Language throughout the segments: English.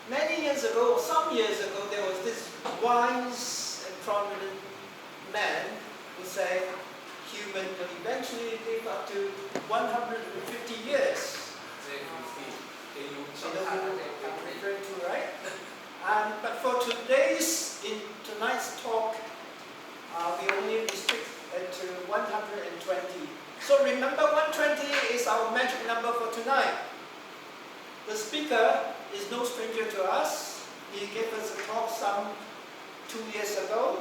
Many years ago, or some years ago, there was this wise and prominent man who said human will eventually live up to 150 years. You know who I'm referring to, right? But for tonight's talk, we only restrict it to 120. So remember, 120 is our magic number for tonight. The speaker is no stranger to us. He gave us a talk some 2 years ago.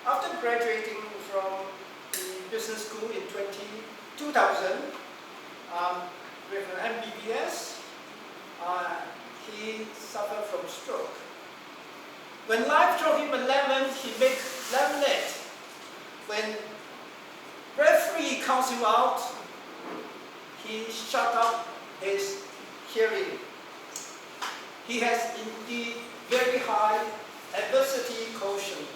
After graduating from the business school in 2000, with an MBBS, he suffered from stroke. When life threw him a lemon, he made lemonade. When referee counts him out, he shut up his hearing. He has indeed very high adversity quotient.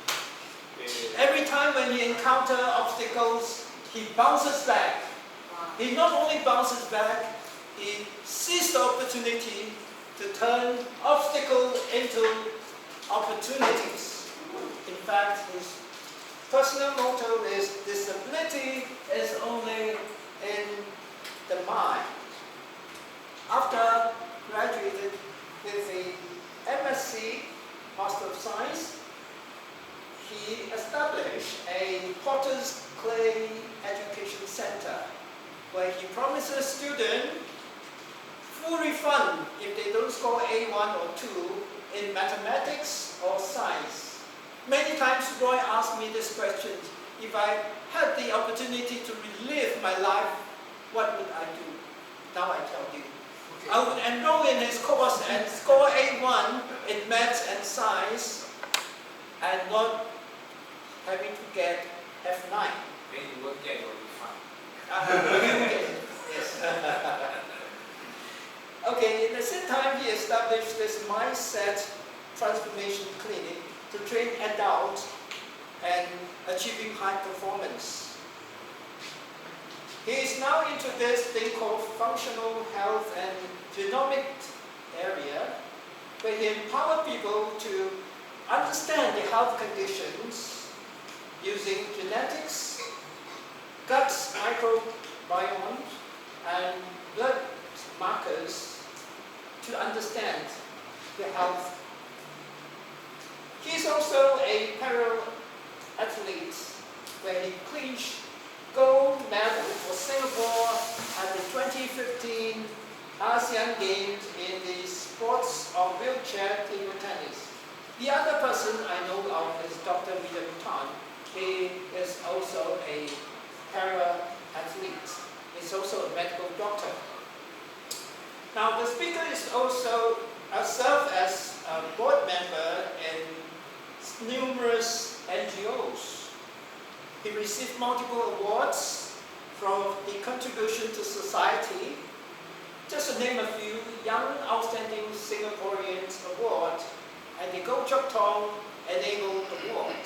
Every time when he encounters obstacles, he bounces back. He not only bounces back, he sees the opportunity to turn obstacles into opportunities. In fact, his personal motto is, disability is only in the mind. After graduated with a MSc, Master of Science, he established a Potter's Clay Education Center where he promises students full refund if they don't score A1 or 2 in mathematics or science. Many times Roy asked me this question: if I had the opportunity to relive my life, what would I do? Now I tell you. Okay. I would enroll in his course and score A1 in maths and science and not having to get F9. Then you won't get your refund. Yes. Okay, in the same time, he established this mindset transformation clinic to train adults and achieving high performance. He is now into this thing called functional health and genomic area, where he empowers people to understand the health conditions using genetics, gut microbiome, and blood markers to understand the health. He is also a para-athlete where he clinched gold medal for Singapore at the 2015 ASEAN Games in the sports of wheelchair table tennis. The other person I know of is Dr. William Tan. He is also a para-athlete. He's also a medical doctor. Now, the speaker is also served as a board member in numerous NGOs. He received multiple awards from the Contribution to Society. Just to name a few: Young Outstanding Singaporeans Award and the Goh Chok Tong Enable Award.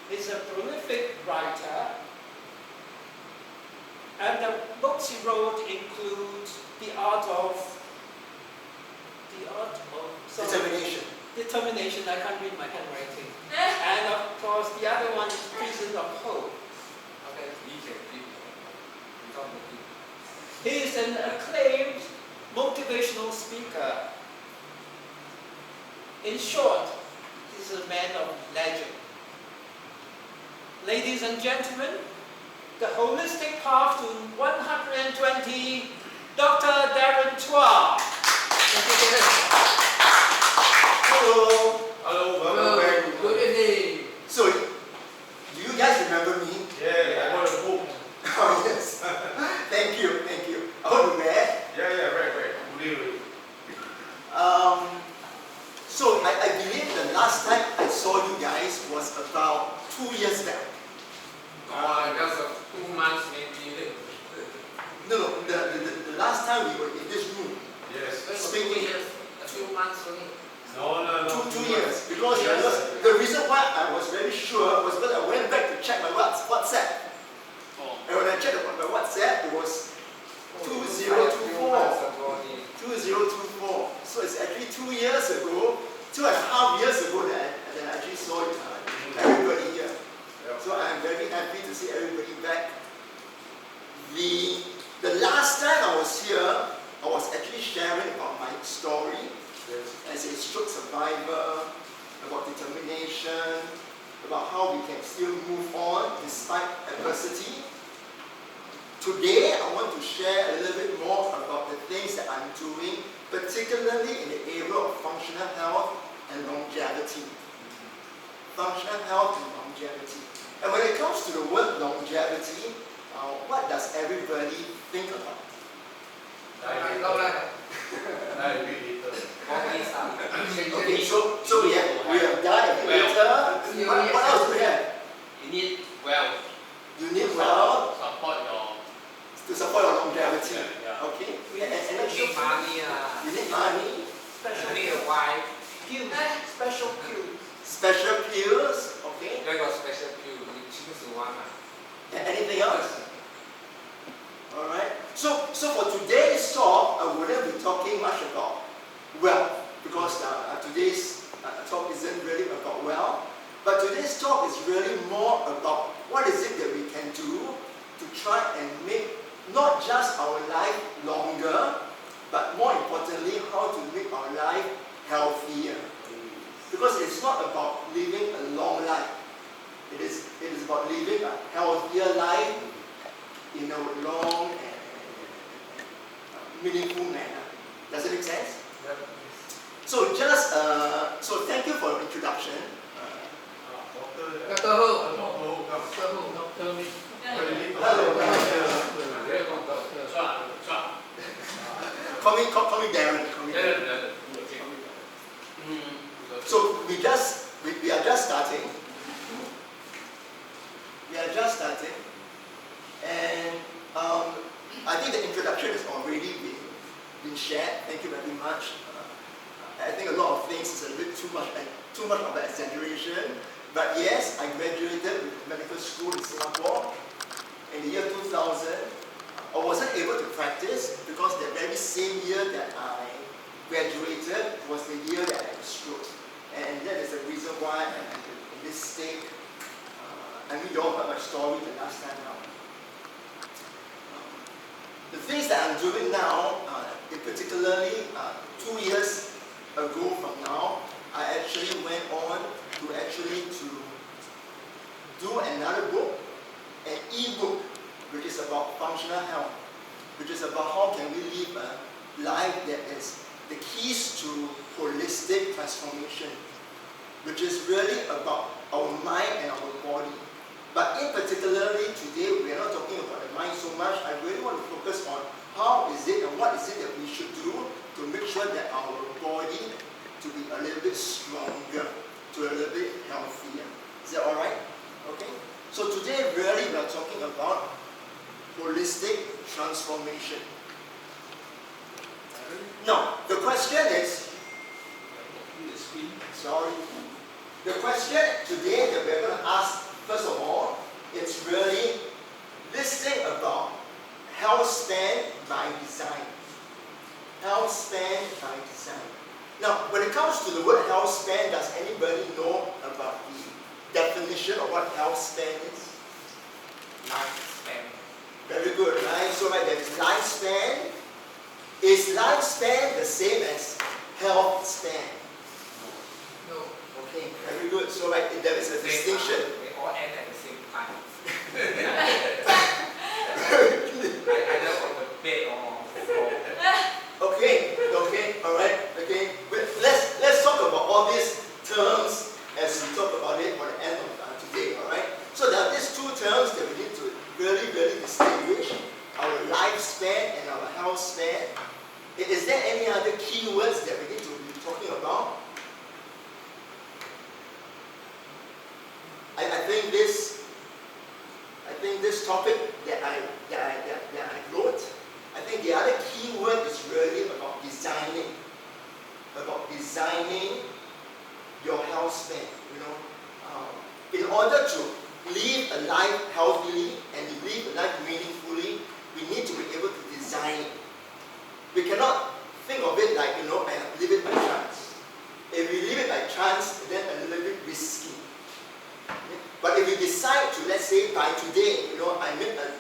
He's a prolific writer, and the books he wrote include The Art of Determination. I can't read my handwriting. And of course, the other one is Prison of Hope. Okay, He is an acclaimed motivational speaker. In short, he's a man of legend. Ladies and gentlemen, the holistic path to 120, Dr.Darren Chua. Hello. Hello, welcome back. Good evening. So, do you guys remember me? Yeah, I got a book. Oh, yes. Thank you. Oh, man. Yeah, right. Really. So, I believe the last time I saw you guys was about 2 years back. Just 2 months maybe. No, the last time we were in this room. Yes. Speaking. A few months only. No. 2 years. Because the reason why I was very sure was because I went back to check my WhatsApp. And when I checked my WhatsApp, it was 2024. 2024. Singapore. So it's actually 2 years ago, 2.5 years ago that I actually saw everybody here. So I'm very happy to see everybody back. The last time I was here, I was actually sharing about my story as a stroke survivor, about determination, about how we can still move on despite adversity. Today, I want to share a little bit more about the things that I'm doing, particularly in the area of functional health and longevity. Functional health and longevity. And when it comes to the word longevity, what does everybody think about? Okay, so we have died later. What else do we have? You need wealth. You need wealth Support your. to support your longevity. Yeah. Okay. You need money. You need money. You need a wife. Pills, special pills. Special pills. Okay. You got special pill. You choose one. Anything else? All right. So for today's talk, I wouldn't be talking much about wealth because today's talk isn't really about wealth. But today's talk is really more about what is it that we can do to try and make not just our life longer, but more importantly, how to make our life healthier. Because it's not about living a long life. It is about living a healthier life in a long and meaningful manner. Does it make sense? Yep. So so thank you for your introduction. Doctor Who. Doctor me. Call me Darren. Call me Darren. So we are just starting. We are just starting, and I think the introduction has already been shared. Thank you very much. I think a lot of things is a little bit too much of an exaggeration. But yes, I graduated with medical school in Singapore in the year 2000. I wasn't able to practice because the very same year that I graduated was the year that I had a stroke. And that is the reason why I'm in this state. I mean, you all heard my story the last time now. The things that I'm doing now, particularly 2 years ago from now, I actually went on to do another book, an e-book, which is about functional health, which is about how can we live a life that is the keys to holistic transformation, which is really about our mind and our body. But in particularly today, we are not talking about the mind so much. I really want to focus on how is it and what is it that we should do to make sure that our body to be a little bit stronger, to a little bit healthier. Is that all right? Okay. So today, really, we are talking about holistic transformation. Now, the question is, sorry. The question today that we're going to ask, first of all, it's really this thing about health span by design. Health span by design. Now, when it comes to the word health span, does anybody know about the definition of what health span is? Lifespan. Very good, right? So right there is lifespan. Is lifespan the same as health span? No. Okay, very good. So right there is a distinction. They all end at the same time. Either on the bed or on the floor. Okay, all right, okay. But let's talk about all these terms as we talk about it at the end of today, all right? So there are these two terms that we need to really, really distinguish: our lifespan and our health span. Is there any other keywords that we need to be talking about? I think this topic that I wrote, I think the other key word is really about designing your health span. In order to live a life healthily and live a life meaningfully, we need to be able to design it. We cannot think of it like, I live it by chance. If we live it by chance, then a little bit risky. Okay? But if we decide to, let's say, by today, I make an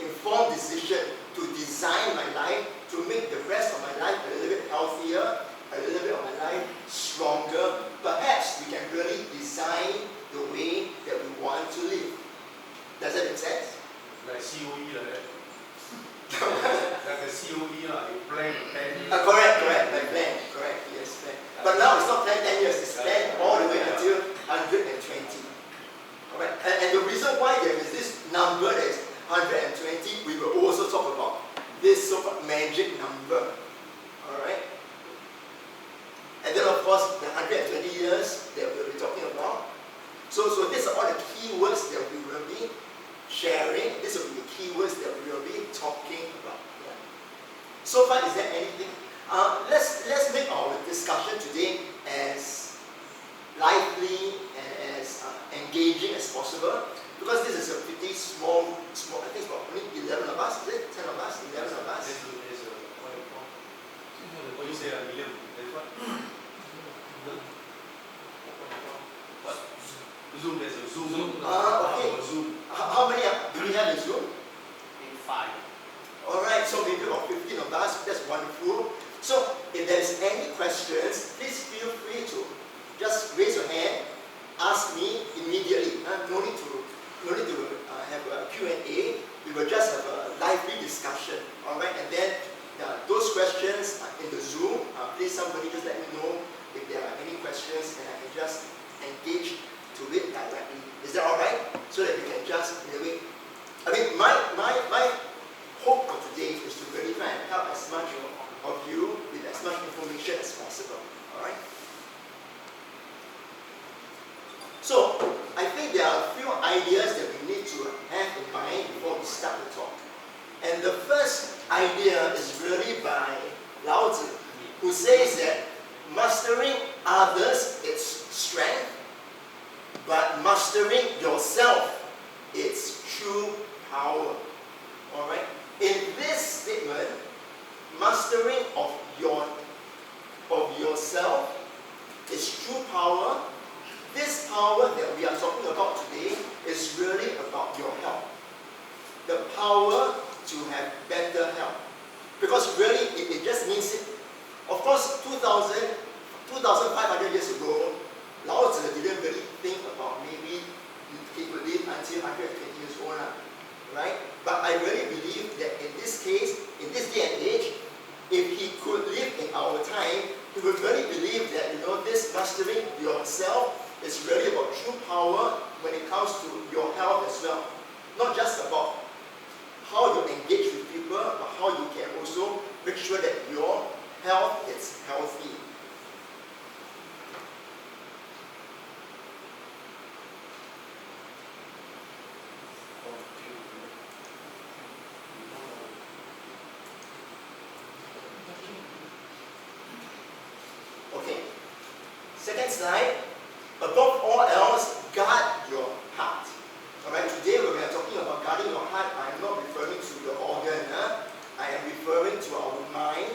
informed decision to design my life, to make the rest of my life a little bit healthier, a little bit of my life stronger, perhaps we can really design the way that we want to live. Does that make sense? Like COE like that. Like a COE you plan 10 years. Correct, like plan, correct, yes, plan. But now it's not plan 10 years, it's plan all the way until 120. Alright, and the reason why there is this number that is 120, we will also talk about this so-called magic number. Alright? And then of course the 120 years that we'll be talking about. So these are all the key words that we will be sharing. These will be the key words that we will be talking about. Yeah. So far, is there anything? Let's make our discussion today as lively and as engaging as possible, because this is a pretty small. I think it's about only 11 of us. Is it 10 of us? 11 of us. What you say, 11? That's what? What? Zoom, there's a Zoom. Okay. Zoom. How many do we have in Zoom? In 5. Alright, so maybe about 15 of us. That's wonderful. So if there's any questions, please feel free to just raise your hand, ask me immediately. No need to have a Q&A. We will just have a lively discussion. Alright, and then those questions in the Zoom, please somebody just let me know if there are any questions and I can just engage to it directly. Is that alright? So that we can just, in a way, my hope for today is to really try and help as much of you with as much information as possible. Alright? So, I think there are a few ideas that we need to have in mind before we start the talk. And the first idea is really by Lao Tzu, who says that mastering others is strength, but mastering yourself is true power. Alright? In this statement, mastering of yourself is true power. This power that we are talking about today is really about your health. The power to have better health. Because really, it just means it. Of course, 2,500 years ago, Lao Tzu didn't really think about maybe he could live until 120 years old, right? But I really believe that in this case, in this day and age, if he could live in our time, he would really believe that, this mastering yourself is really about true power when it comes to your health as well. Not just about how you engage with people, but how you can also make sure that your health is healthy. Okay. Second slide. Above all else, guard your heart. Alright, today when we are talking about guarding your heart, I am not referring to the organ. I am referring to our mind,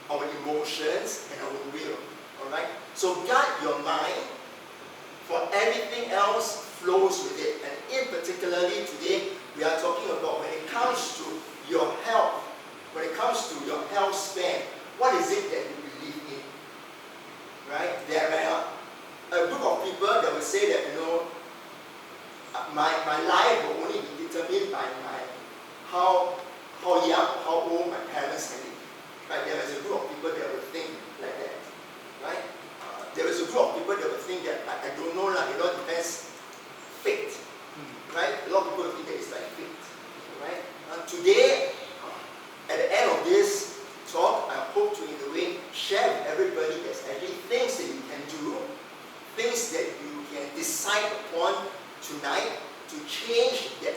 our emotions, and our will. Alright? So guard your mind, for everything else flows with it. And in particularly today, we are talking about when it comes to your health, when it comes to your health span, what is it that you believe in? Right? There are a group of people that will say that, my life will only be determined by how young, how old my parents can live. Right? There is a group of people that will think like that. Right? There is a group of people that will think that I don't know, it depends. Fate. Right? A lot of people think that it's like fate. Right? Today, at the end of this talk, I hope to in a way share with everybody there's actually things that you can do, things that you can decide upon tonight to change that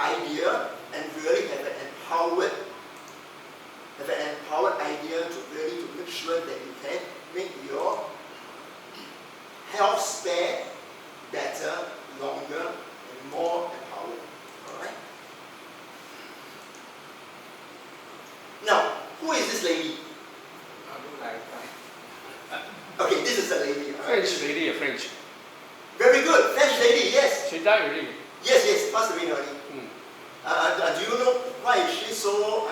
idea and really have an empowered idea to really to make sure that you can make your health span better, longer, and more empowered. Alright? Now, who is this lady? Okay, this is a lady. Alright. French lady, a French. Very good. French lady, yes. She died already. Yes, yes, passed away already. Mm. Do you know why is she so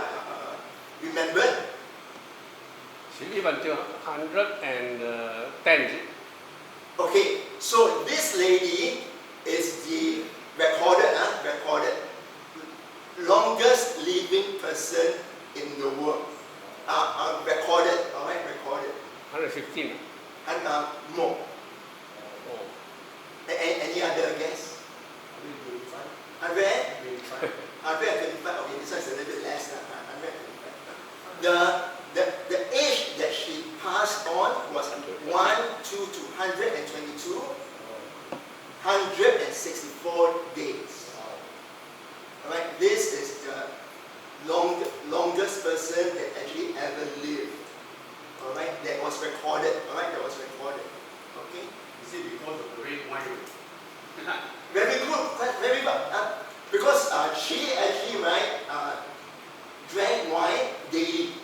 remembered? She lived until 110. Okay, so this lady is the recorded longest living person in the world. Recorded, alright, recorded. 115. And more. Oh. Any other guess? 100? 125. Okay, this one's a little bit less than 125. The age that she passed on was 1 to 222, 164 days. Alright, this is the longest person that actually ever lived. Alright, that was recorded. Alright, that was recorded. Okay? Is it because of the red wine? Very good, very good. Because she actually, drank wine daily.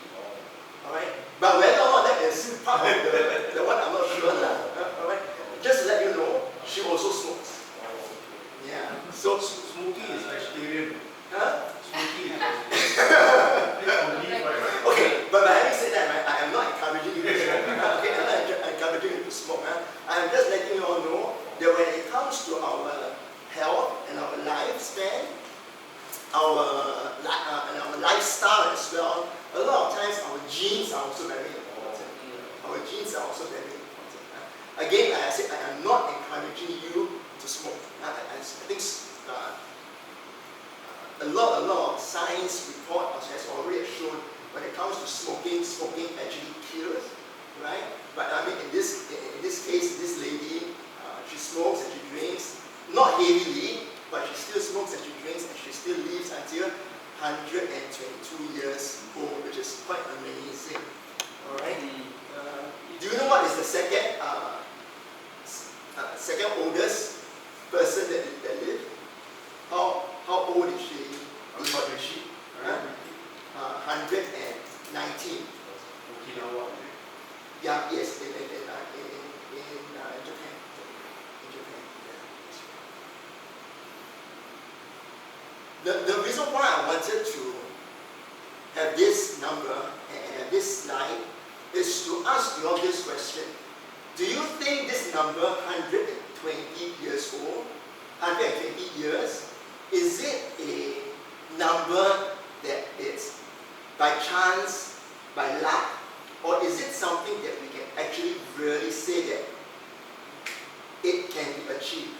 Alright? But whether or not that is part of the one, I'm not sure. Alright? Just to let you know, she also smokes. Yeah. So, Smoking is vegetarian. huh? Smoking is vegetarian. It's on leaf, right? Okay, but having said that, I am not encouraging you to smoke. Okay, I'm not encouraging you to smoke. I'm just letting you all know that when it comes to our health and our lifespan, and our lifestyle as well, a lot of times our genes are also very important. Our genes are also very important. Again, like I said, I am not encouraging you to smoke. I think a lot of science report has already shown when it comes to smoking actually kills, right? But I mean, in this case, this lady, she smokes and she drinks, not heavily, but she still smokes and she drinks and she still lives until 122 years old, which is quite amazing. All right. Do you know what is the second oldest person that lived? How old is she? What is she? 119. Okinawa. Yeah, yes, in Japan. In Japan. Yeah. The reason why I wanted to have this number and have this slide is to ask you all this question. Do you think this number, 120 years old, 120 years, is it a number that is by chance, by luck, or is it something that we can actually really say that it can be achieved?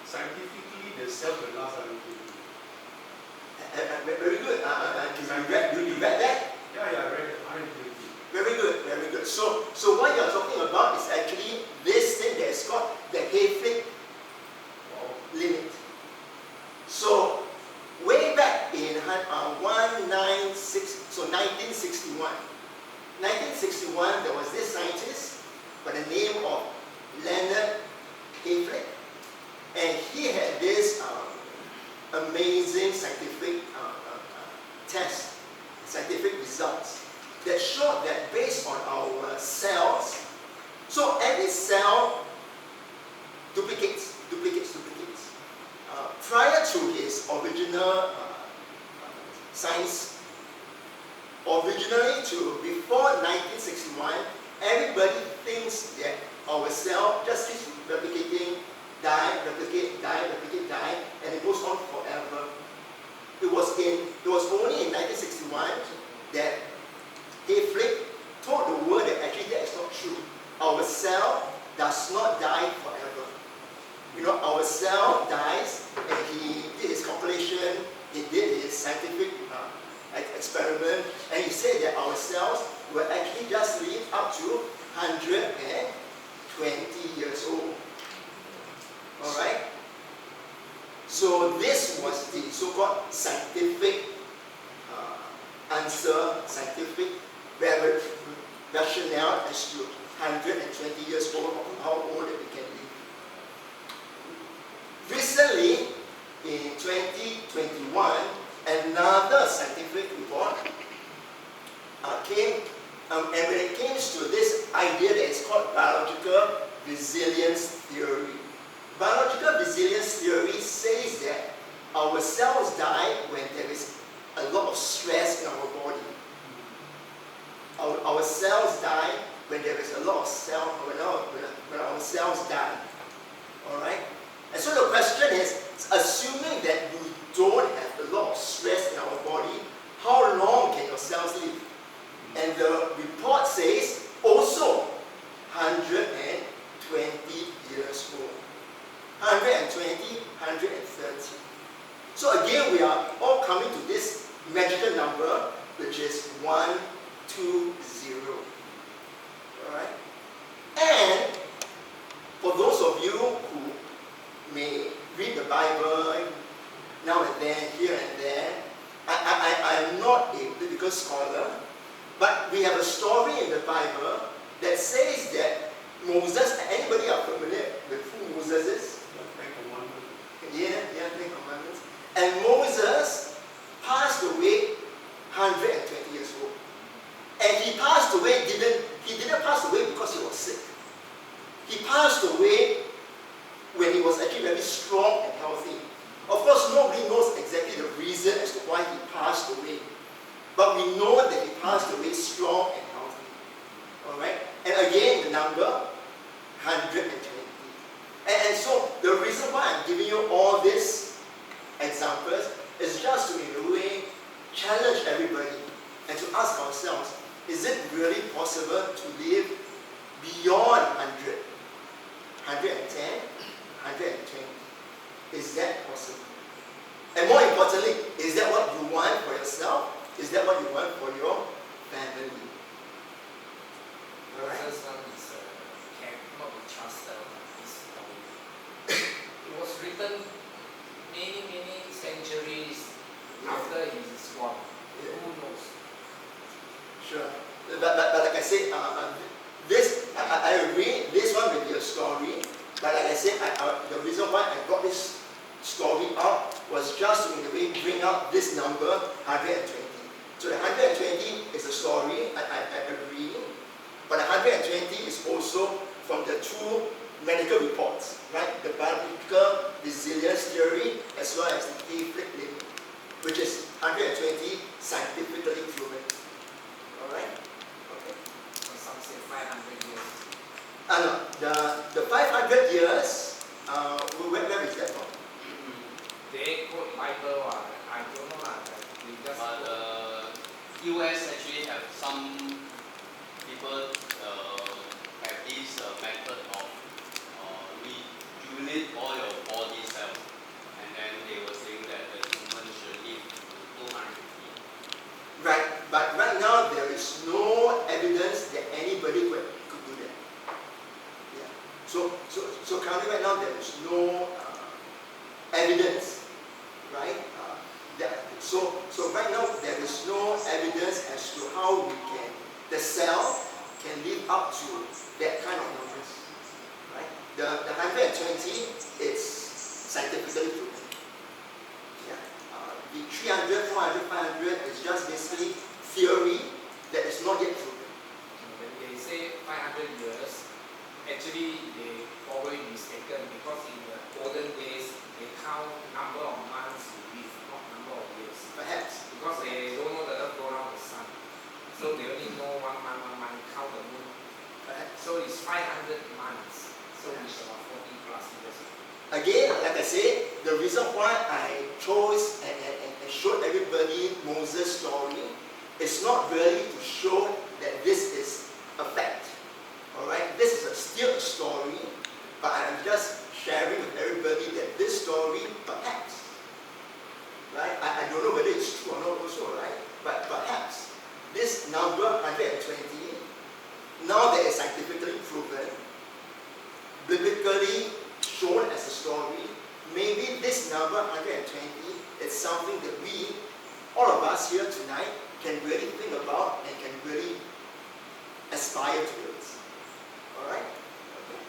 Scientifically, the cell can last 120. Very good. You read that? Yeah, I read it. 120. Very good, very good. So what you're talking about is actually this thing that is called the Hayflick limit. So way back in 1961. 1961, there was this scientist by the name of Leonard Hayflick, and he had this amazing scientific test, scientific results that showed that based on our cells, so every cell duplicates. Prior to his original science, before 1961, everybody thinks that our cell just keeps replicating, die, and it goes on forever. It was only in 1961 that Hayflick told the world that actually that is not true. Our cell does not die forever. You know, our cell dies, and he did his calculation, he did his scientific experiment, and he said that our cells will actually just live up to 120 years old. Alright? So this was the so-called scientific answer, scientific rationale as to 120 years old, or how old that we can live. Recently, in 2021, another scientific report came And when it comes to this idea that is called biological resilience theory. Biological resilience theory says that our cells die when there is a lot of stress in our body. Our cells die when there is a lot of when our cells die. Alright? And so the question is, assuming that you don't have a lot of stress in our body, how long can your cells live? And the report says also 120 years old. 120, 130. So again, we are all coming to this magical number, which is 120. Alright? And for those of you who may read the Bible now and then, here and there, I am not a biblical scholar, but we have a story in the Bible that says that Moses, anybody are familiar with who Moses is? Yeah, Ten Commandments. And Moses passed away 120 years old. And he passed away, he didn't pass away because he was sick. He passed away when he was actually very strong and healthy. Of course, nobody knows exactly the reason as to why he passed away. But we know that he passed away strong and healthy. Alright? And again, the number 120. And so, the reason why I'm giving you all these examples is just to, in a way, challenge everybody and to ask ourselves, is it really possible to live beyond 100? 110? 120? Is that possible? And more importantly, is that what you want for yourself? Is that what you want for your family? Alright? First one is cannot be trusted. It was written many centuries after he is gone. Yeah. Who knows? Sure. But like I said, I agree, this one will be a story. But like I said, the reason why I brought this story up was just to, in a way, bring up this number, 120. So the 120 is a story, I agree. But the 120 is also from the two medical reports, right? The biological resilience theory as well as the afflict living, which is 120 scientifically proven. Alright? Okay. So some say 500 years. No, the 500 years, where is that from? They quote Bible, I don't know. They just But US actually have some people have this method of rejuvenate all your body cells, and then they were saying that the human should live to 250. Right, but right now there is no evidence that anybody could do that. Yeah. So currently right now there is no evidence, right? So right now there is no evidence as to how the cell can live up to that kind of numbers, right? The 120 is scientifically proven. Yeah. The 300, 400, 500 is just basically theory that is not yet proven. when they say 500 years, actually they probably mistaken because in the olden days they count number of months you live, not number of years. Perhaps. Because they don't know the earth go around the sun. So they only know one month, count the moon. Perhaps. So it's 500 months. So it's about 40 plus years. Again, like I said, the reason why I chose and showed everybody Moses' story is not really to show that this is a fact. Alright? This is still a story, but I'm just sharing with everybody that this story, perhaps, right? I don't know whether it's true or not also, right? But perhaps this number 120, now that it's scientifically proven, biblically shown as a story, maybe this number 120 is something that we, all of us here tonight, can really think about and can really aspire towards. Alright? Okay.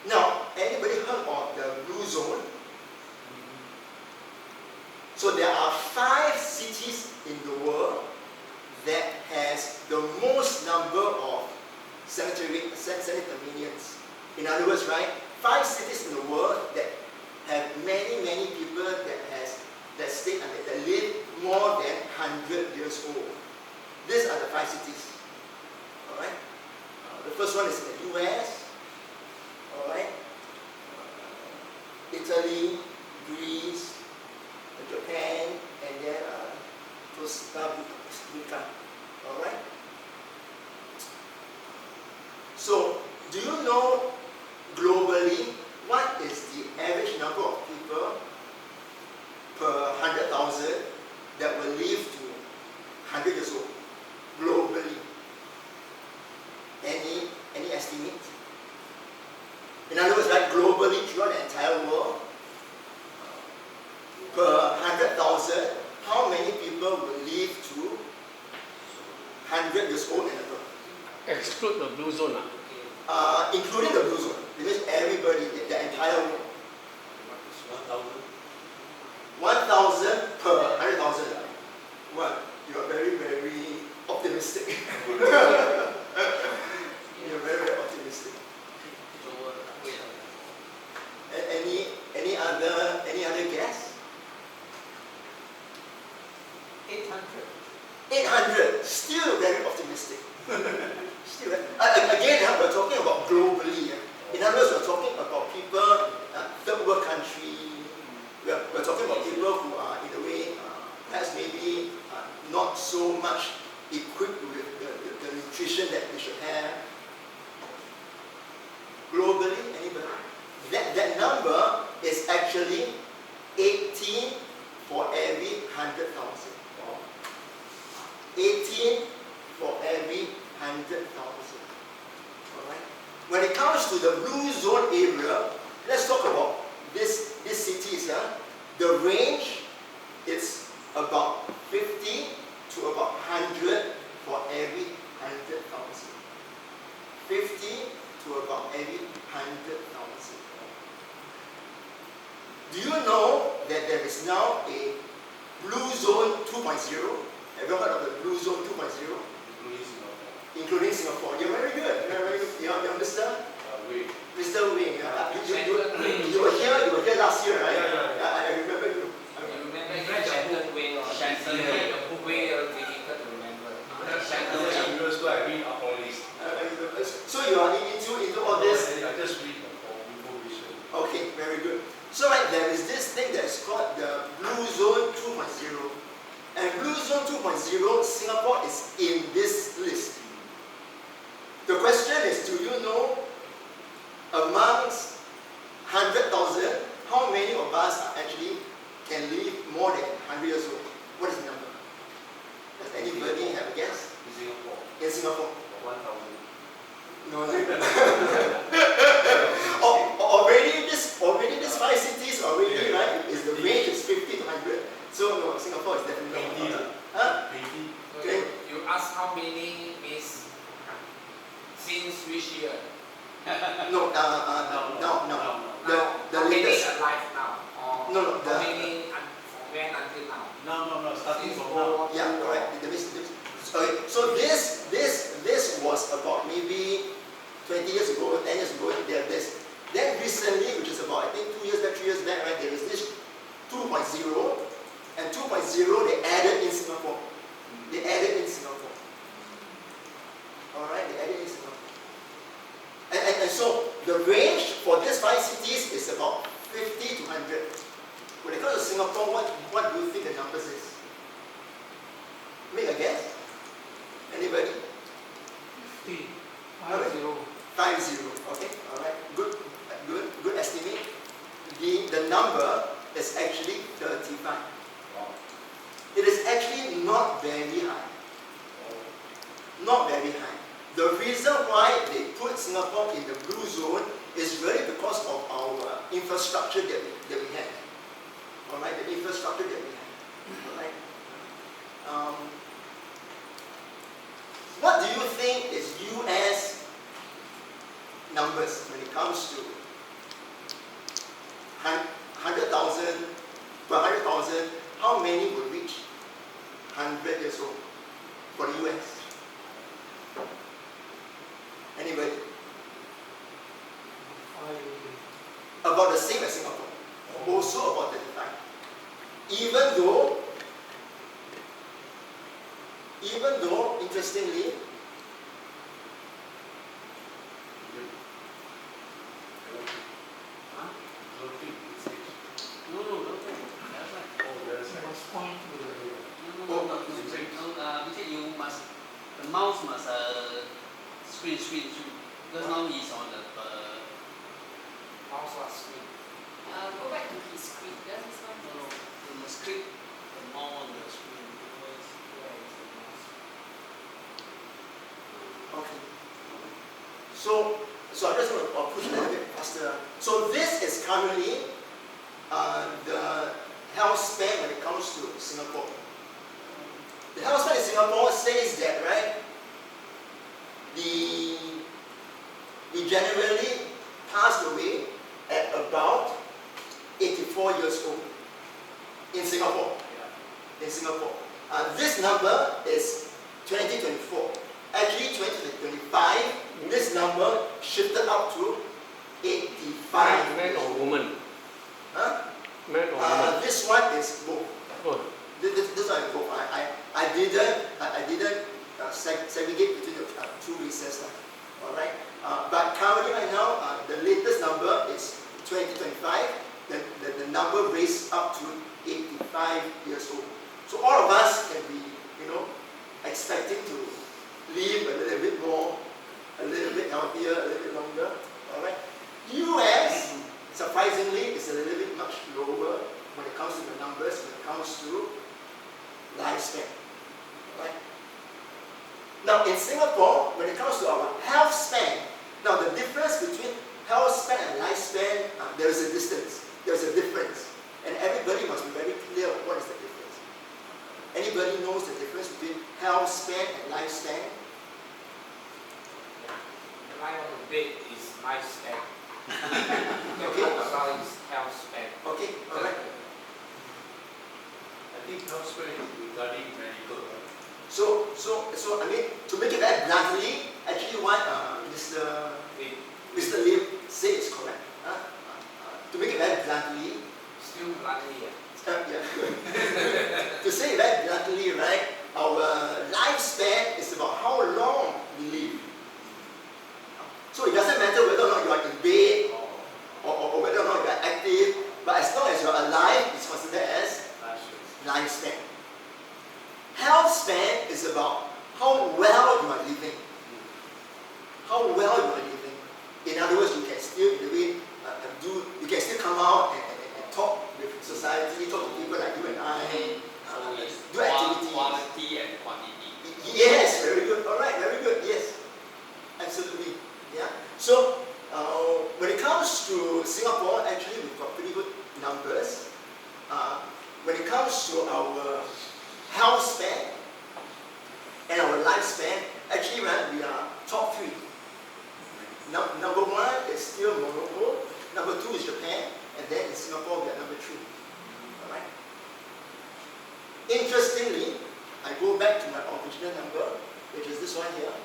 Now, anybody heard of the blue zone? So there are 5 has the most number of centenarians. In other words, right, 5 cities in the world that have many people that live more than 100 years old. These are the 5 cities. All right. The first one is in the U.S. All right. Italy, Greece, Japan, and then Costa Rica. All right. So, do you know globally what is the average number of people per 100,000 that will live to 100 years old globally? Any estimate? In other words, right, globally throughout the entire world, per 100,000, how many people will live to 100 years old and above? Exclude the blue zone. Including the blue zone. It means everybody, the entire world. 1,000 per 100,000. Well, you are very optimistic. You're very optimistic. Any other guess? 800. 800. Still very optimistic. Still, again, we're talking about globally. In other words, we're talking about people, third world country. We're talking about people who are, in a way, perhaps maybe not so much equipped with the nutrition that we should have. Globally, anybody? That number is actually 18 for every 100,000. 18 for every 100,000. Alright? When it comes to the blue zone area, let's talk about these cities. The range is about 50 to about 100 for every 100,000. 50 to about every 100,000. Do you know that there is now a blue zone 2.0? Have you heard of the blue zone 2.0? Including Singapore. You're very good. You understand? Mr. Wing. You were here last year, right? Yeah. I remember you. Shannon Way or Shannon Way are difficult to remember. So you are into all this? I just read for information. Okay, very good. So there is this thing that is called the Blue Zone 2.0. And Blue Zone 2.0, Singapore is in this list. The question is, do you know amongst 100,000, how many of us actually can live more than 100 years old? What is the number? Does anybody have a guess? In Singapore? 1,000. No. Already these 5 cities already, right? Is the range is 50 to 100. So no, Singapore is definitely 1,000. Huh? 20. You ask how many is since which year? No. The How many latest. alive now? Or No. how many from when until now? No. Starting Since from now. Yeah, correct. Okay, so this was about maybe 20 years ago, 10 years ago. Then recently, which is about I think 2 years back, 3 years back, right? There is this 2.0, and 2.0 they added in Singapore. All right, they added in Singapore. And so the range for these 5 cities is about 50 to 100. When it comes to Singapore, what do you think the numbers is? Make a guess. Anybody? 50. 50. Okay. All right. Good estimate. The number is actually 35. It is actually not very high. Not very high. The reason why they put Singapore in the blue zone is really because of our infrastructure that we have. All right, the infrastructure that we have. All right. What do you think is US numbers when it comes to 100,000 per 100,000? How many would reach 100 years old for the US? Anybody? About the same as Singapore. Also about 35. Even though, interestingly, the mouse must screen. Because now he's on the Mouse or screen. Go back to his screen. Does this one? no, you must click the mouse on the screen. Otherwise, Where is the mouse? okay. So I'm just going to push a little bit faster. So this is currently the health span when it comes to Singapore. The health span in Singapore says that, right, we generally passed away at about 84 years old in Singapore. In Singapore. This number is 2024. Actually, 2025, this number shifted up to 85. Man or woman? Huh? Man or woman? This one is both. Oh, This one is both. I didn't segregate between the two races. All right. But currently, right now, the latest number is 2025. The number raised up to 85 years old. So all of us can be, expecting to live a little bit more, a little bit healthier, a little bit longer. All right. US, surprisingly, is a little bit much lower when it comes to the numbers, when it comes to lifespan. All right. Now in Singapore, when it comes to our health span, now the difference between health span and lifespan, there is a distance, there is a difference, and everybody must be very clear of what is the difference. Anybody knows the difference between health span and lifespan? The line on the bed is lifespan. Okay. About is health span. Okay, all right. I think health span is regarding medical, right? So I mean, to make it very bluntly, actually what Mr. Lim said is correct. To make it very bluntly, Still bluntly, to say it very bluntly, right, our lifespan is about how long we live. So it doesn't matter whether or not you are in bed or whether or not you are active, but as long as you are alive, it's considered as lifespan. Health span is about how well you are living. How well you are living. In other words, you can still you can still come out and talk with society, talk to people like you and I, do activities. Quality and quantity. Yes, very good. All right, very good. Yes, absolutely. Yeah. So when it comes to Singapore, actually we've got pretty good numbers. When it comes to our health span and our lifespan, actually we are top 3. Number 1 is still Morocco, number 2 is Japan, and then in Singapore we are number 3. Alright? Interestingly, I go back to my original number, which is this one here.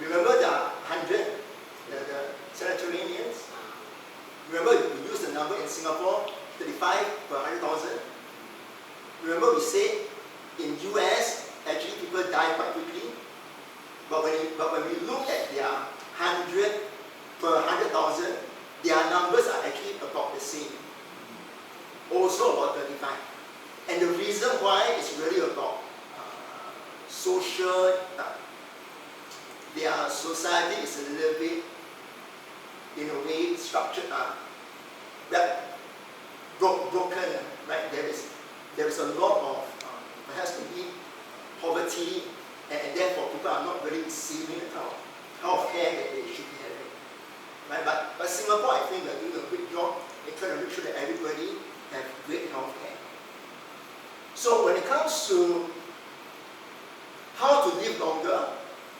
Remember the 100, the Mediterraneans? Remember we used the number in Singapore, 35 per 100,000. Remember we said in US, actually people die quite quickly. But when we look at their 100 per 100,000, their numbers are actually about the same. Also about 35. And the reason why is really about social, their society is a little bit, in a way, structured, broken, right? There is a lot of, perhaps maybe, poverty, and therefore people are not really receiving the kind of health care that they should be having. Right? But Singapore, I think, are doing a good job in trying to make sure that everybody have great health care. So when it comes to how to live longer,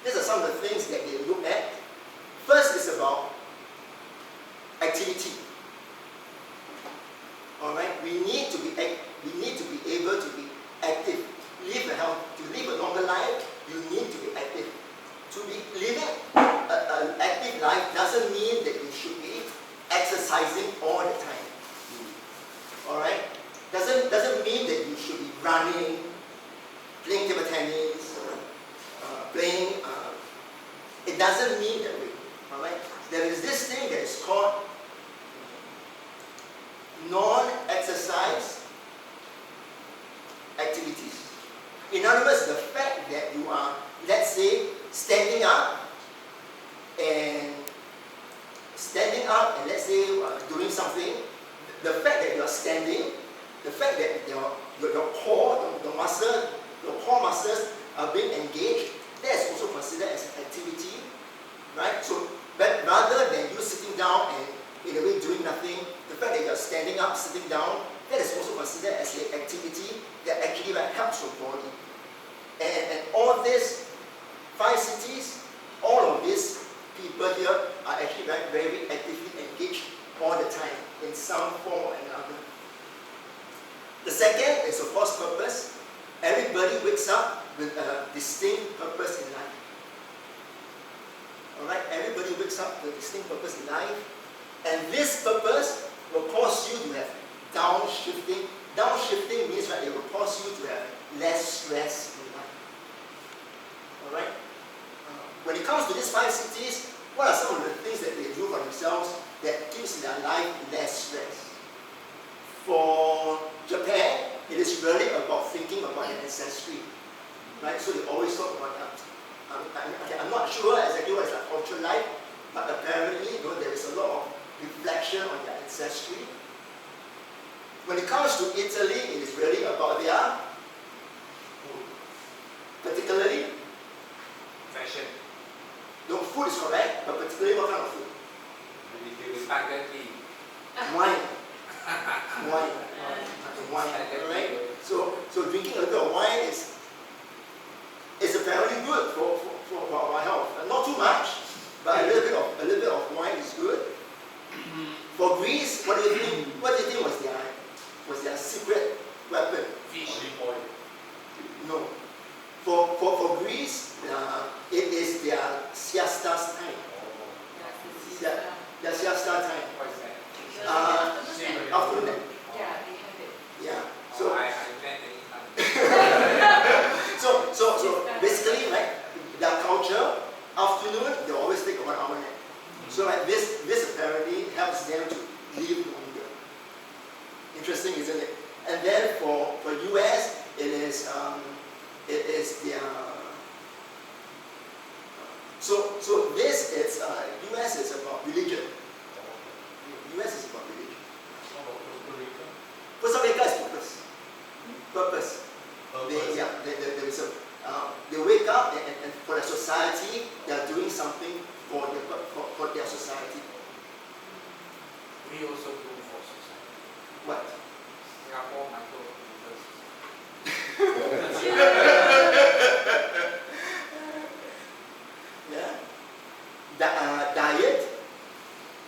these are some of the things that they look at. First is about activity. All right, we need to be able to be active. To live a longer life, you need to be active. To be living table tennis, playing, it doesn't mean that way. Alright? There is this thing that is called non-exercise activities. In other words, the fact that you are, let's say, standing up and let's say doing something, the fact that you are standing, the fact that your core, the core muscles are being engaged, that is also considered as an activity, right? So, but rather than you sitting down and in a way doing nothing, the fact that you are standing up, sitting down, that is also considered as an activity that actually helps your body. And all these 5 cities, all of these people here are actually very actively engaged all the time in some form or another. The second is of course purpose. Everybody wakes up with a distinct purpose in life. Alright, everybody wakes up with a distinct purpose in life. And this purpose will cause you to have downshifting. Downshifting means that it will cause you to have less stress in life. Alright? When it comes to these 5 cities, what are some of the things that they do for themselves that gives their life less stress? For Japan, it is really about thinking about their ancestry. Right? So they always talk about that. I'm not sure exactly what is their cultural life, but apparently there is a lot of reflection on their ancestry. When it comes to Italy, it is really about their food. Particularly Fashion. no, food is correct, but particularly what kind of food? Spaghetti. Wine. Wine. Right? So drinking a little bit of wine is apparently good for our health. Not too much, but a little bit of wine is good. For Greece, what do you think? What do you think was their secret weapon? Fish. Olive oil. No. For Greece, it is their siesta time. Their siesta time. What is that? Afternoon nap. Yeah, they have it. Yeah. So So I met anytime. so basically, right, their culture, afternoon, they always take a 1 hour nap. So like this apparently helps them to live longer. Interesting, isn't it? And then for US, it is their so this is US is about religion. US is about religion. How about Costa Rica? Costa Rica is purpose. Purpose. Purpose. They wake up and for their society, they are doing something for their society. We also do for society. What? Singapore micro Yeah. Diet,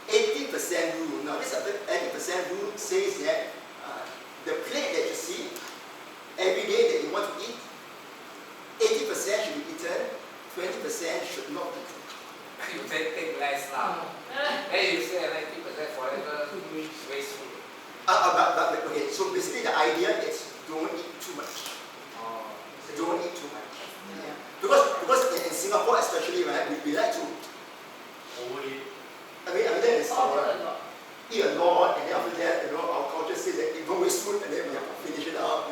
80% rule. Now this 80% rule says that the plate that you see every day that you want to eat, 80% should be eaten, 20% should not be eaten. You take less now. Then you say 90% forever wasteful. But okay, so basically the idea is don't eat too much. Don't eat too much. Yeah. Because in Singapore especially, right, we like to Overeat. I mean that is Order our a lot. eat a lot, and then after that, our culture says that you don't waste food, and then we have to finish it up,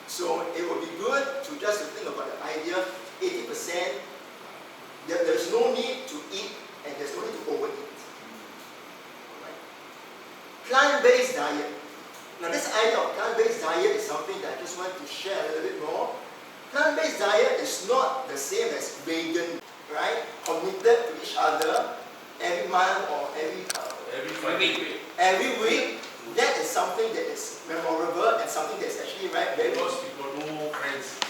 So it would be good to just think about the idea, 80%, there's no need to eat, and there's no need to overeat. Alright. Plant-based diet. Now this idea of plant-based diet is something that I just want to share a little bit more. Plant-based diet is not the same as vegan, right? Committed to each other every month or every week. That is something that is memorable and something that is actually very Most people no friends.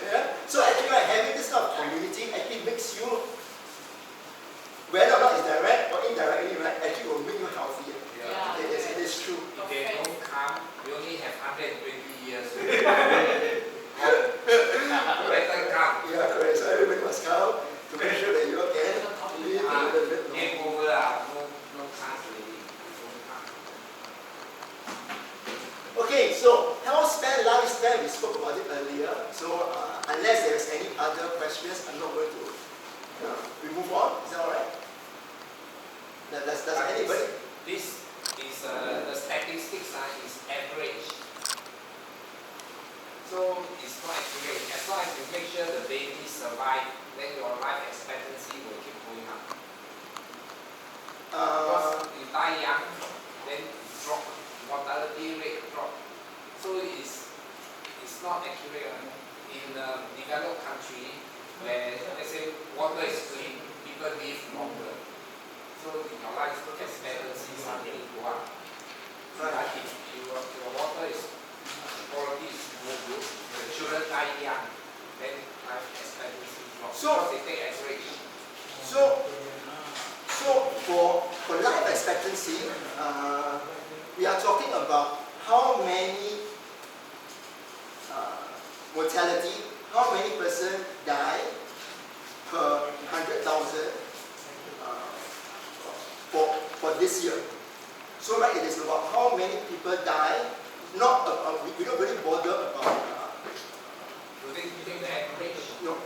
yeah. So actually having this kind of community actually makes you, whether or not it's direct or indirectly, right, actually will make you healthier. Yeah. It is true. If they don't come, we only have 120 years. Better come. Yeah, correct. So everybody must come to make sure that you can live a little bit longer. Game over, no chance really. Don't come. Okay, so health spoke about it earlier. So unless there's any other questions, I'm not going to we move on. Is that alright? Does anybody? This is the statistics is average. So it's not accurate. As long as you make sure the baby survive, then your life expectancy will keep going up. Because you die young, then it drop, mortality rate drop. So it's not accurate. In a developed country where let's say water is clean, people live longer. So your life expectancy suddenly go up. But if your water is quality is no good, the children die young, then life expectancy drops. So because they take average. So for life expectancy, we are talking about how many mortality, how many person die per 100,000 for this year. So right, it is about how many people die. Not we don't really bother about. Do they take the average? No,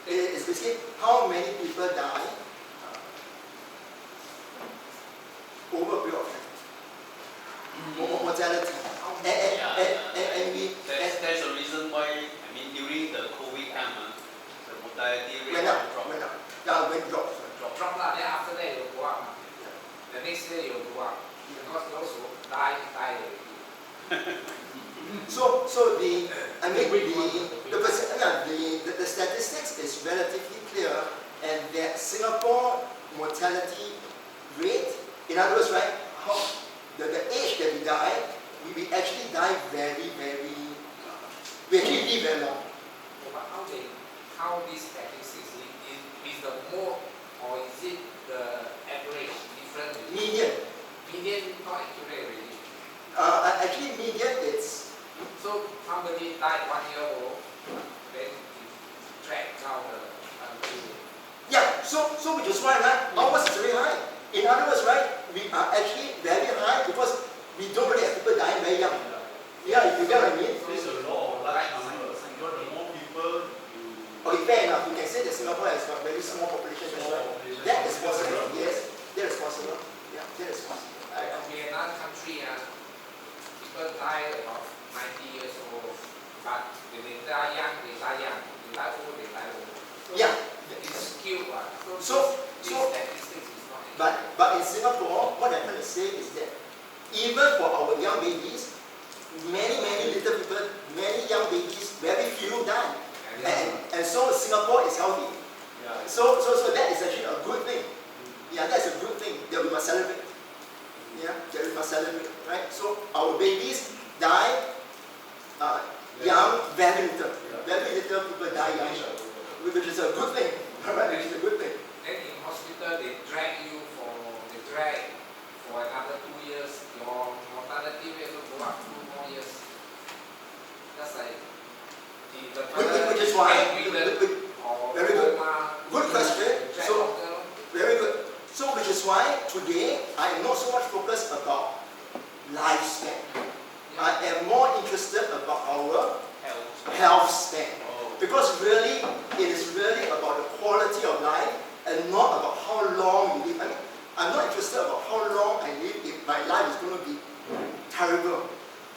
it is basically how many people die over a period of time. Mortality. And we. There's a reason why, I mean, during the COVID time, the mortality rate Went up. dropped. Yeah, went drop. Drop lah, then after that it will go up. The next year it will go up. Because those who die already. So the statistics is relatively clear, and that Singapore mortality rate, in other words, right, how the age that we die, we actually die very, we actually live very long. But how these statistics is the more, or is it the average different? Median. Median not accurate already. Actually, median it's. So somebody died 1 year old, then you track down the Yeah, so which is why, right, ours is very high. In other words, right, we are actually very high because we don't really have people dying very young. Yeah, you get what I mean? There's a law of large numbers. Because the more people you... Okay, fair enough. You can say that Singapore has got very small population. That is possible. Yes, that is possible. Yeah, that is possible. In another country, people die about 90 years old, but when they die young, they die young. They die old, they die old. So Yeah. It's skewed. So statistics is not but in Singapore, what I'm trying to say is that even for our young babies, many little people, many young babies, very few die. And so Singapore is healthy. Yeah. So that is actually a good thing. Yeah, that's a good thing that we must celebrate. Yeah, that we must celebrate, right? So our babies die young, very little. Very little people die young, which is a good thing. Alright, which is a good thing. Then in hospital, they drag for another 2 years. Your mortality rate will go up 2 more years. That's like Which is why, very good. Good question. So, very good. So, which is why today I am not so much focused about lifespan. I am more interested about our health span. Because really, it is really about the quality of life and not about how long you live. I mean, I'm not interested about how long I live if my life is going to be terrible.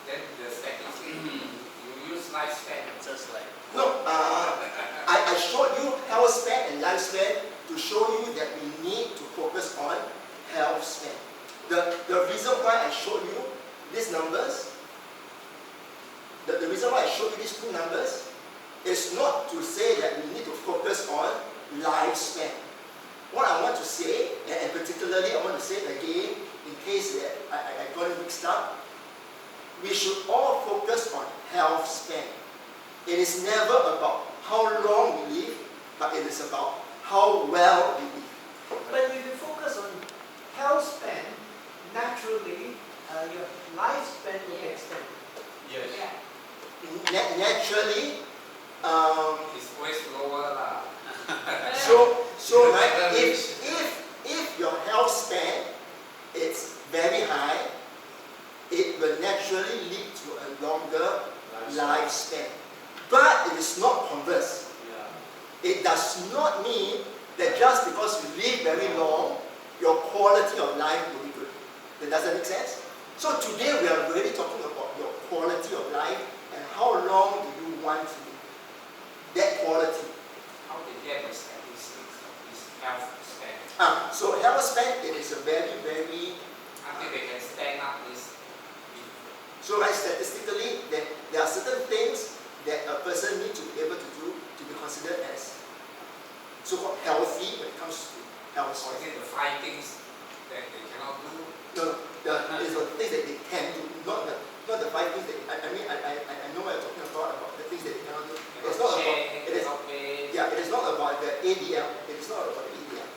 Then the statistics, you use lifespan. Just like. No, I showed you health span and lifespan to show you that we need to focus on health span. The reason why I showed you these numbers, the reason why I showed you these two numbers is not to say that we need to focus on lifespan. What I want to say, and particularly I want to say it again, in case that I got it mixed up, we should all focus on health span. It is never about how long we live, but it is about how well we live. But if you focus on health span, naturally your lifespan will be extended. Yes. Yeah. Naturally, It's always lower lah. so right, if your health span is very high, it will naturally lead to a longer lifespan. But it is not converse. Yeah. It does not mean that just because you live very long, your quality of life will be good. Does that make sense? So today we are really talking about your quality of life and how long do you want to live. That quality. How they get the statistics of this health span? So health span, it is a very, very... Until they can stand up this. So right, statistically, there are certain things that a person needs to be able to do to be considered as so-called healthy when it comes to health Or span. is it the 5 things that they cannot do? No, it's the things that they can do, not the 5 things that, I know what you're talking about the things that they cannot do. It's not about, it is not about the ADL. It is not about the ADL.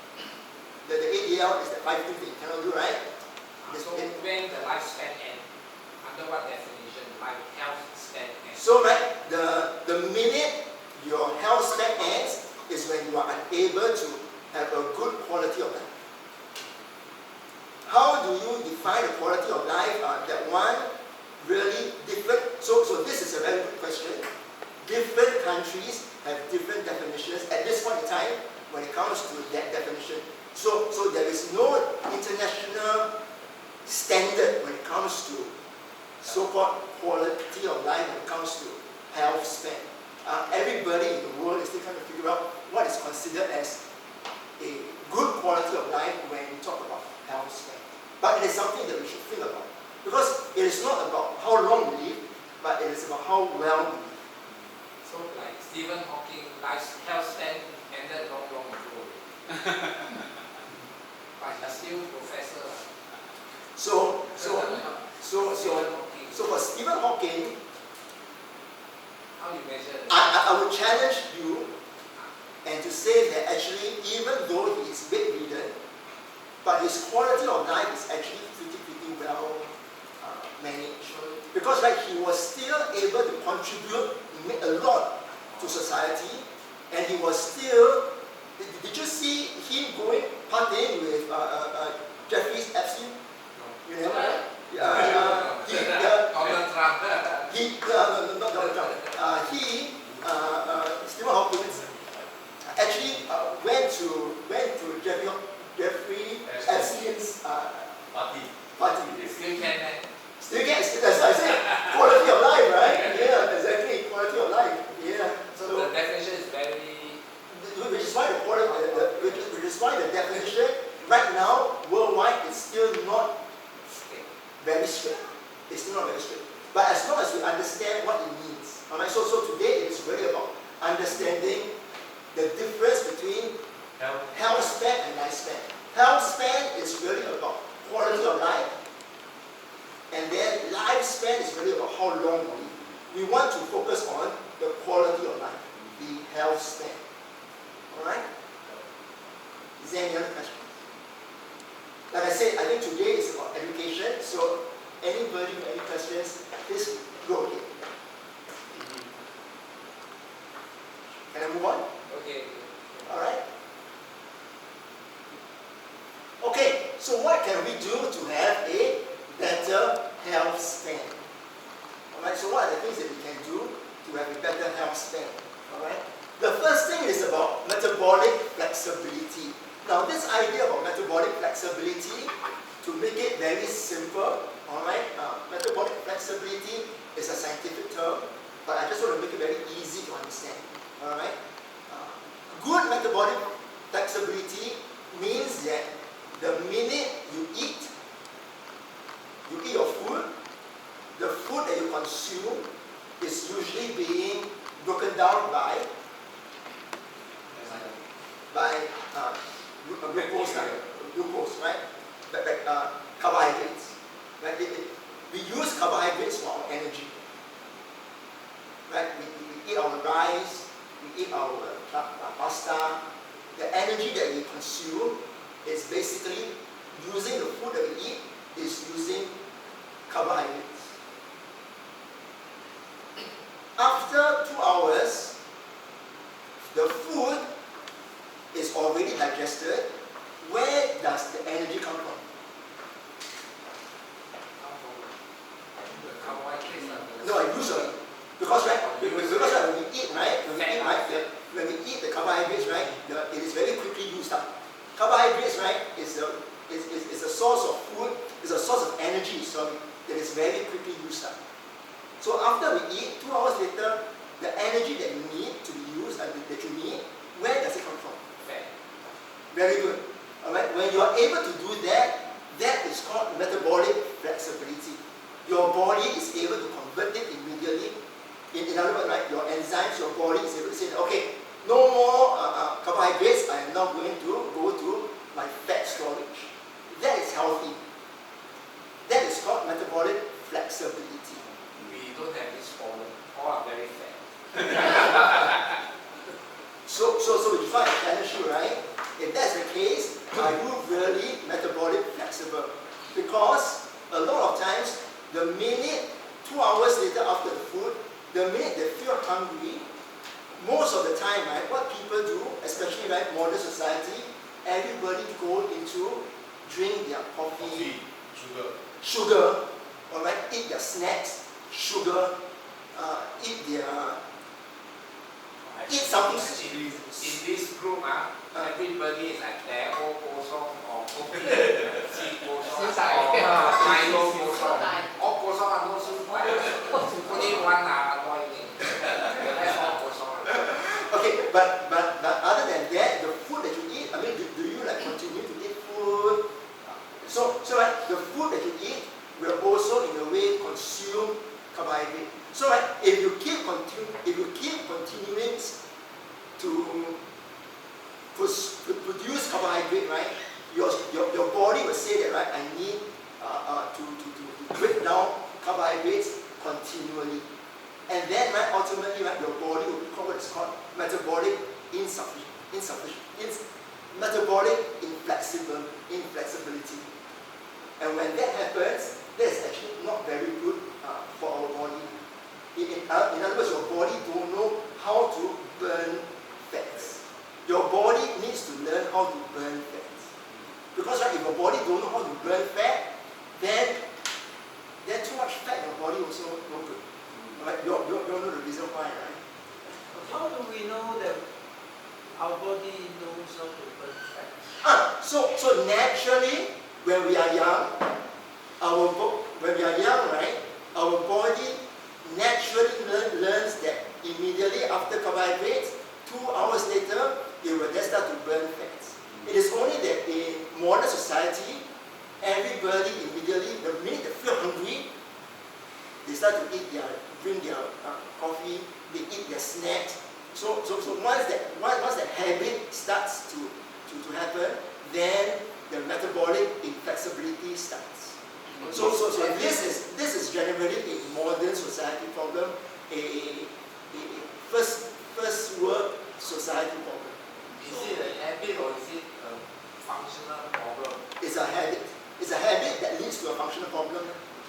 The ADL is the 5 things that you cannot do, right? So when the lifespan ends, under what definition health span ends? So right, the minute your health span ends is when you are unable to have a good quality of life. How do you define the quality of life? That one really different. So this is a very good question. Different countries have different definitions at this point in time when it comes to that definition. So there is no international standard when it comes to so-called quality of life when it comes to health span. Everybody in the world is still trying to figure out what is considered as a good quality of life when we talk about health span. But it is something that we should think about. Because it is not about how long we live, but it is about how well we live. So like Stephen Hawking, health span ended long ago. But he's still professor. So Stephen Hawking. for Stephen Hawking, How do you measure that? I would challenge you and to say that actually even though he is bedridden, but his quality of life is actually pretty well managed. Because like he was still able to contribute, make a lot to society, and he was still. Did you see him going partying with Jeffrey Epstein? You never? Donald Trump. Not Donald Trump. Stephen Hawking actually went to Jeffrey Epstein's party. Still can. Still get, that's what I said. Quality of life, right? Yeah, exactly. Quality of life. Yeah. So the definition is very. Which is why which is why the definition right now worldwide is still not very strict. It's still not very strict. But as long as we understand what it means, alright. So today it is really about understanding the difference between health span and lifespan. Health span is really about quality of life, and then lifespan is really about how long we live. We want to focus on the quality of life, the health span. Alright? Is there any other questions? Like I said, I think today is about education, so anybody with any questions, please go ahead. Can I move on? Okay. Alright? Okay, so what can we do to have a better health span? Alright, so what are the things that we can do to have a better health span? Alright? The first thing is about metabolic flexibility. Now this idea about metabolic flexibility, to make it very simple, alright, metabolic flexibility is a scientific term, but I just want to make it very easy to understand. Alright? Good metabolic flexibility means that the minute you eat your food, the food that you consume is usually being broken down by glucose, right? Carbohydrates. Right? We use carbohydrates for our energy. Right? We eat our rice, we eat our pasta. The energy that we consume is basically using the food that we eat is using carbohydrates. After 2 hours, the food is already digested. Where does the energy come from? The carbohydrates are the. No, usually. Because when we eat, right, when we eat the carbohydrates, right, it is very quickly used up. Carbohydrates, right, is a source of food, is a source of energy, sorry, that is very quickly used up. So after we eat, 2 hours later, the energy that you need to be used, that you need, where does it come from? Fat. Very good. Alright, when you are able to do that, that is called metabolic flexibility. Your body is able to convert it immediately. In other words, right, your enzymes, your body is able to say, okay, no more carbohydrates, I am now going to go to my fat storage. That is healthy. That is called metabolic flexibility. We don't have this problem. All are very fat. So we define a China shoe, right? If that's the case, are you really metabolic flexible? Because a lot of times, the minute, 2 hours later after the food, the minute they feel hungry, most of the time, right, what people do, especially right, modern society, everybody go into drink their coffee, sugar, all right, eat their snacks, sugar, eat something. In this group, everybody is like there, all kosong or kopi, tea kosong, or Milo kosong. All kosong are no soup. Only one boiling. That's all kosong. Okay, but other than that, the food that you eat, I mean, do you like continue to eat food? So right, the food that you eat will also in a way consume carbohydrate. So right, if you keep continuing to produce carbohydrate, right, your body will say that, right, I need to break down carbohydrates continually. And then, right, ultimately, right, your body will become what is called metabolic metabolic inflexibility. And when that happens, that is actually not very good for our body. In other words, your body don't know how to burn fats. Your body needs to learn how to burn fats. Because right, if your body don't know how to burn fat, then too much fat in your body also no good. Right? You know the reason why, right? How do we know that our body knows how to burn fat? So naturally, when we are young, right, our body naturally learns that immediately after carbohydrates, 2 hours later, it will then start to burn fats. It is only that in modern society, everybody immediately, the minute they feel hungry, they start to drink their coffee, they eat their snacks. So once that habit starts to happen, then the metabolic inflexibility starts. So this is generally a modern society problem, a first world society problem. Is it a habit or is it a functional problem? It's a habit. It's a habit that leads to a functional problem.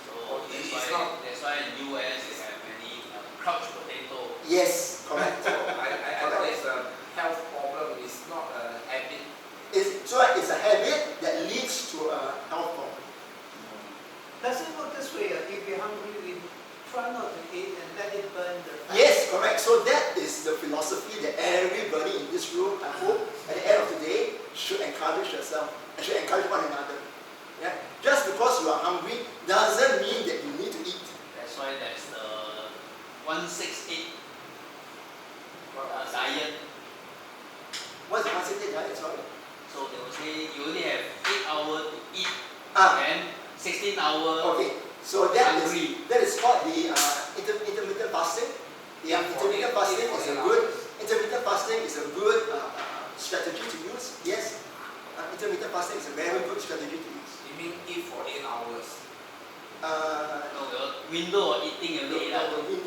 So that's why US have many couch potato. Yes, correct. I thought it's a health problem. It's not a habit. It's a habit that leads to a health problem. Does it work this way? If you're hungry, we try not to eat and let it burn the fat. Yes, correct. So that is the philosophy that everybody in this room, I hope, at the end of the day, should encourage yourself and should encourage one another. Yeah? Just because you are hungry doesn't mean that you need to eat. That's why there's the 168 diet. What's the 168 diet? Sorry. So they will say you only have 8 hours to eat, Ah. and 16 hours. Okay. So that hungry. is called the intermittent fasting. Yeah, intermittent fasting is a good strategy to use. Yes, intermittent fasting is a very good strategy to use. You mean eat for 8 hours? No, the window of eating only 8 hours. You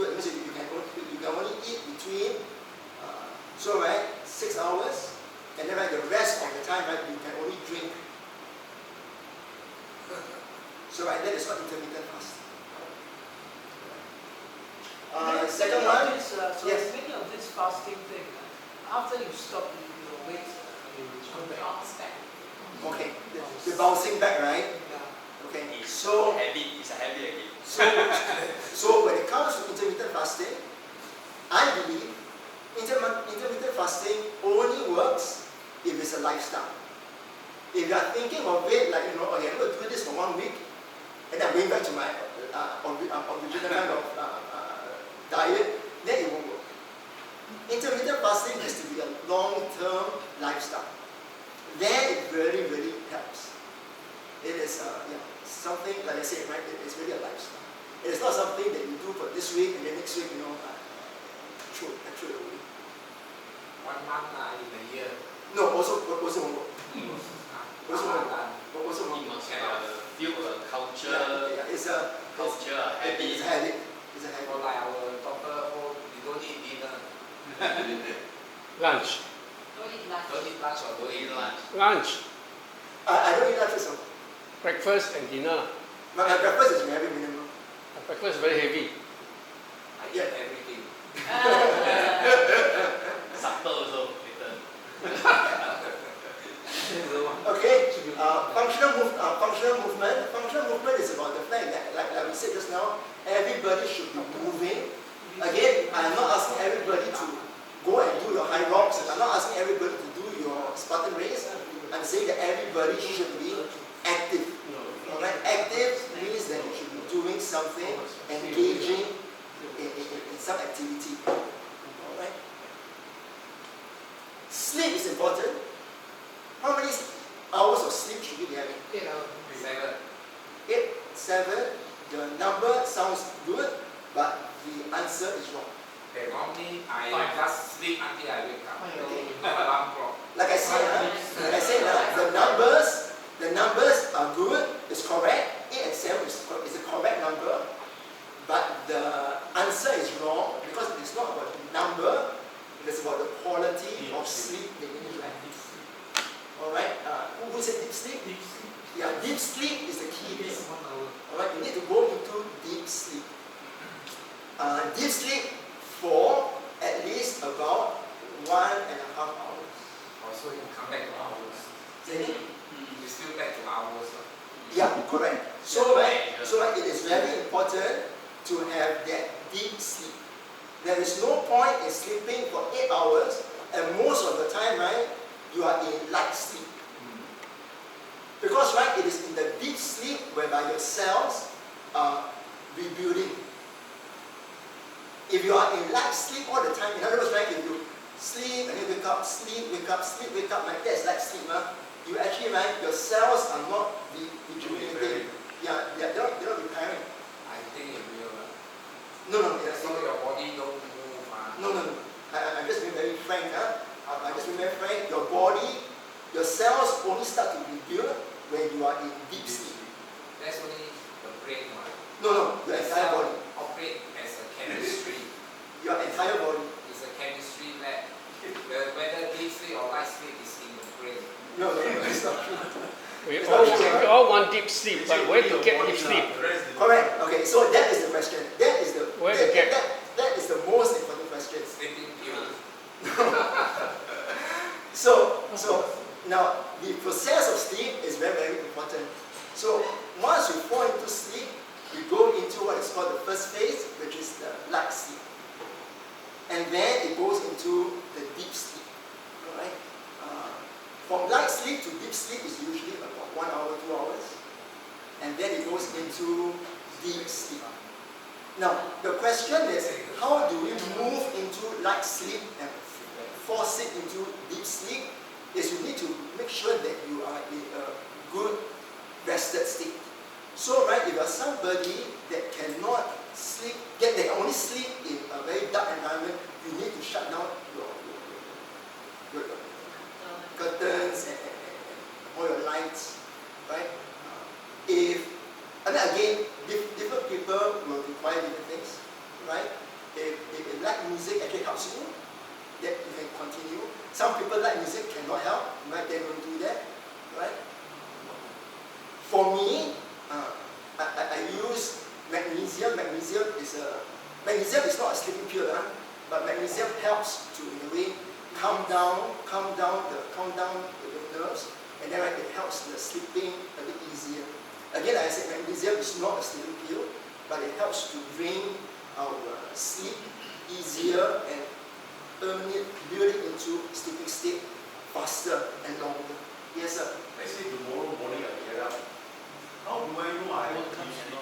can only eat between 6 hours, and then the rest of the time you can only drink. So that is what intermittent fasting. Second one. Yes. Many of this fasting thing, after you stop, your weight come back. Okay, the bouncing back, right? Yeah. Okay, It's so a habit again. so when it comes to intermittent fasting, fasting only works if it's a lifestyle. If you are thinking of it like, okay, I'm going to do this for 1 week, and then I'm going back to my original kind of diet, then it won't work. Intermittent fasting has to be a long-term lifestyle. Then it really, really helps. It is something, like I said, right, it's really a lifestyle. It is not something that you do for this week and then next week, I throw it away. 1 month in a year. No, also won't work. Also won't work. You must feel a culture, It's a habit. It's a habit. It's a For habit. like our doctor, you don't eat dinner. Lunch. Don't eat lunch or don't eat lunch. Lunch. I don't eat lunch also. Breakfast and dinner. My breakfast is very minimal. Breakfast is very heavy. I eat everything. Supper also later. Okay, functional movement. Functional movement is about the fact that, like we said just now, everybody should be moving. Again, I'm not asking everybody to go and do your high rocks. I'm not asking everybody to do your Spartan race. I'm saying that everybody should be active. Alright, active means that you should be doing something, engaging in some activity. Alright. Sleep is important. How many hours of sleep should we be having? 8 hours. 7. 8, 7. The number sounds good, but the answer is wrong. Okay, normally I just sleep until I wake up. Okay. No alarm clock. Like I said, the numbers are good, it's correct. 8 and 7 is a correct number, but the answer is wrong because it's not about the number, it's about the quality of sleep that you need to have. Alright, who said deep sleep? Yeah, deep sleep is the key thing. Alright, you need to go into deep sleep. Deep sleep for at least about 1.5 hours. Also, you come back to hours. Say it? You still back to hours. Yeah, correct. So it is very important to have that deep sleep. There is no point in sleeping for 8 hours, and most of the time, right, you are in light sleep. Because, right, it is in the deep sleep whereby your cells are rebuilding. If you are in light sleep all the time, in other words, right, if you sleep and then wake up, sleep, wake up, sleep, wake up, like that's light sleep, you actually, right, your cells are not rejuvenating. Yeah, they're not repairing. I think it will. No. So your body don't move. No. I'm just being very frank. I'm just being very frank. Your body, your cells only start to rebuild when you are in deep sleep. That's only the brain, right? No, your entire body. Operate as a chemistry. Your entire body. It's a chemistry lab. Whether deep sleep or light sleep is in the brain. No, it's not true. We all want deep sleep, but where to get deep sleep? Correct. Okay, so that is the question. That is the that is the most important question. Sleeping pills. So now the process of sleep is very, very important. So once you fall into sleep, you go into what is called the first phase, which is the light sleep. And then it goes into the deep sleep. Alright? From light sleep to deep sleep is usually about 1 hour, 2 hours. And then it goes into deep sleep. Now, the question is, how do we move into light sleep and force it into deep sleep? Is you need to make sure that you are in a good rested state. So, right, if you are somebody that cannot sleep, that can only sleep in a very dark environment, you need to shut down your curtains and all your lights, right? And then again, different people will require different things, right? If light music actually helps you, that you can continue. Some people like music cannot help, right? They don't do that, right? For me, I use magnesium. Magnesium is not a sleeping pill, but magnesium helps to, in a way, calm down the nerves, and then it helps the sleeping a bit easier. Again, like I said, magnesium is not a sleeping pill, but it helps to bring our sleep easier and terminate, building into sleeping state faster and longer. Yes, sir. Let's say tomorrow morning I get up. How do I know I have deep sleep?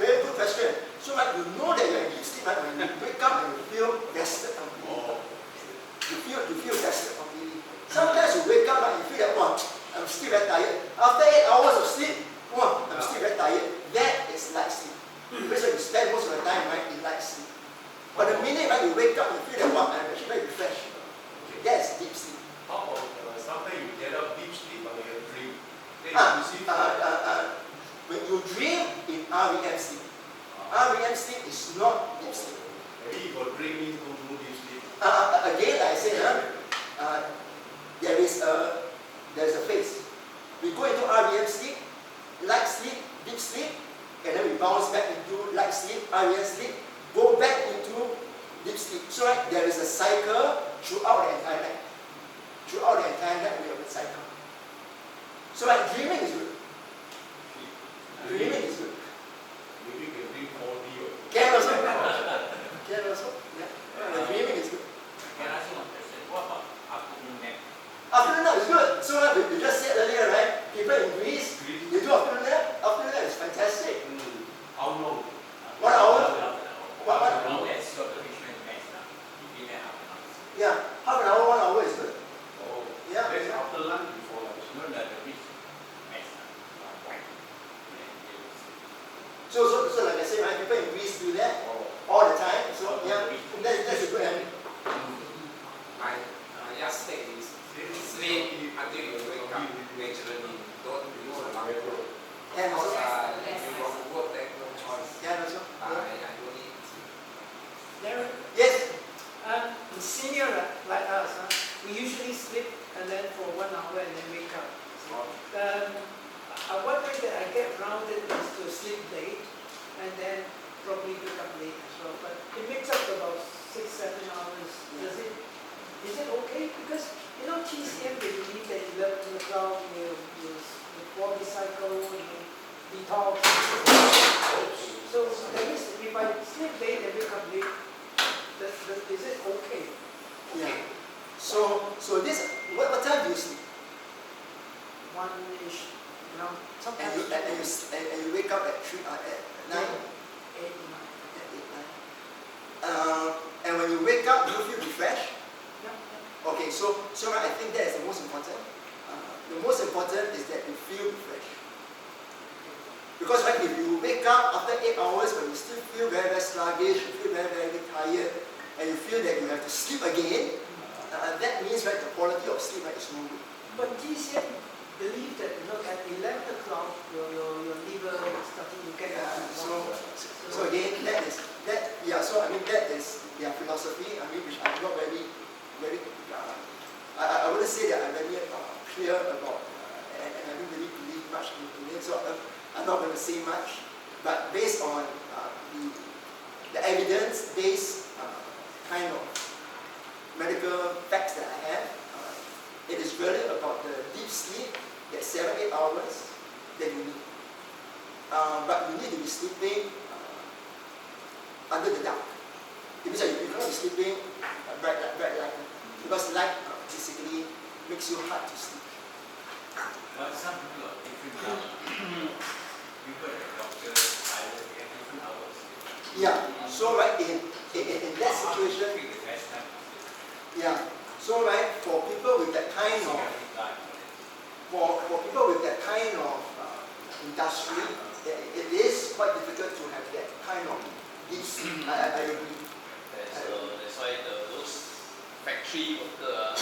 Very good question. So you know that you're in deep sleep, right? When you wake up and you feel rested completely. Oh, You feel rested completely. Sometimes you wake up and you feel that, wow, I'm still very tired. After 8 hours of sleep, wow, I'm still very tired. That is light sleep. Because you spend most of the time, right, in light sleep. But the minute you wake up and you feel that, wow, I'm actually very refreshed. That's deep sleep. how about sometimes you get up deep sleep but you have dream. Then you see When you dream in REM sleep, REM sleep is not deep sleep. maybe you got dream means don't do deep sleep. Again, like I said, there's a phase. We go into REM sleep, light sleep, deep sleep, and then we bounce back into light sleep, REM sleep, go back into deep sleep. So there is a cycle throughout the entire night. Throughout the entire night, we have a cycle. So dreaming is good. Dreaming is good. Maybe you can dream 4D or Can also. Can also. Yeah. But dreaming is good. Can I ask you one question? What about afternoon nap? Afternoon nap is good. So we just said earlier, right? People in Greece, they do afternoon nap. Afternoon nap is fantastic. how long? 1 hour. Now that's your traditional max now. You give me half an hour. Yeah. Half an hour, 1 hour is good. Oh, Yeah. that's after lunch before lunch. No, the max now. Right. So like I said, right, people in Greece do that Oh, all the time. So yeah, that's a good habit. My yardstick is sleep until you wake up naturally. Don't use alarm clock. Can Because also. you got to work, there's no choice. Can also. I don't need to. Darren, Yes. the senior like us, we usually sleep and then for 1 hour and then wake up. One way that I get around it is to sleep late and then probably wake up late as well. But it makes up about 6-7 hours. Is it okay? Because TCM they believe that 11 o'clock you body cycle, you detox. So that means if I sleep late and wake up late, is it okay? Yeah. So this, what time do you sleep? 1-ish, sometimes And you wake up at 9? 8, 9. At 8, 9. And when you wake up, do you feel refreshed? Yeah. Okay, so I think that is the most important. The most important is that you feel refreshed. Because if you wake up after 8 hours, but you still feel very, very sluggish, you feel very, very tired, and you feel that you have to sleep again, that means the quality of sleep is no good. But TCM believe that at 11 o'clock your liver is starting to get So again, that is their philosophy. Which I'm not very, I wouldn't say that I'm very clear about, and I don't really believe much in it. So I'm not going to say much. But based on the evidence-based kind of medical facts that I have, it is really about the deep sleep, that 7-8 hours that you need. But you need to be sleeping under the dark. It means that you cannot be sleeping bright light, because light basically makes you hard to sleep. But some people are different. People at the doctor, I will get different hours. Yeah. So in that situation, The best time. yeah. So for people with that kind of industry, it is quite difficult to have that kind of deep sleep. I agree. That's why those factory workers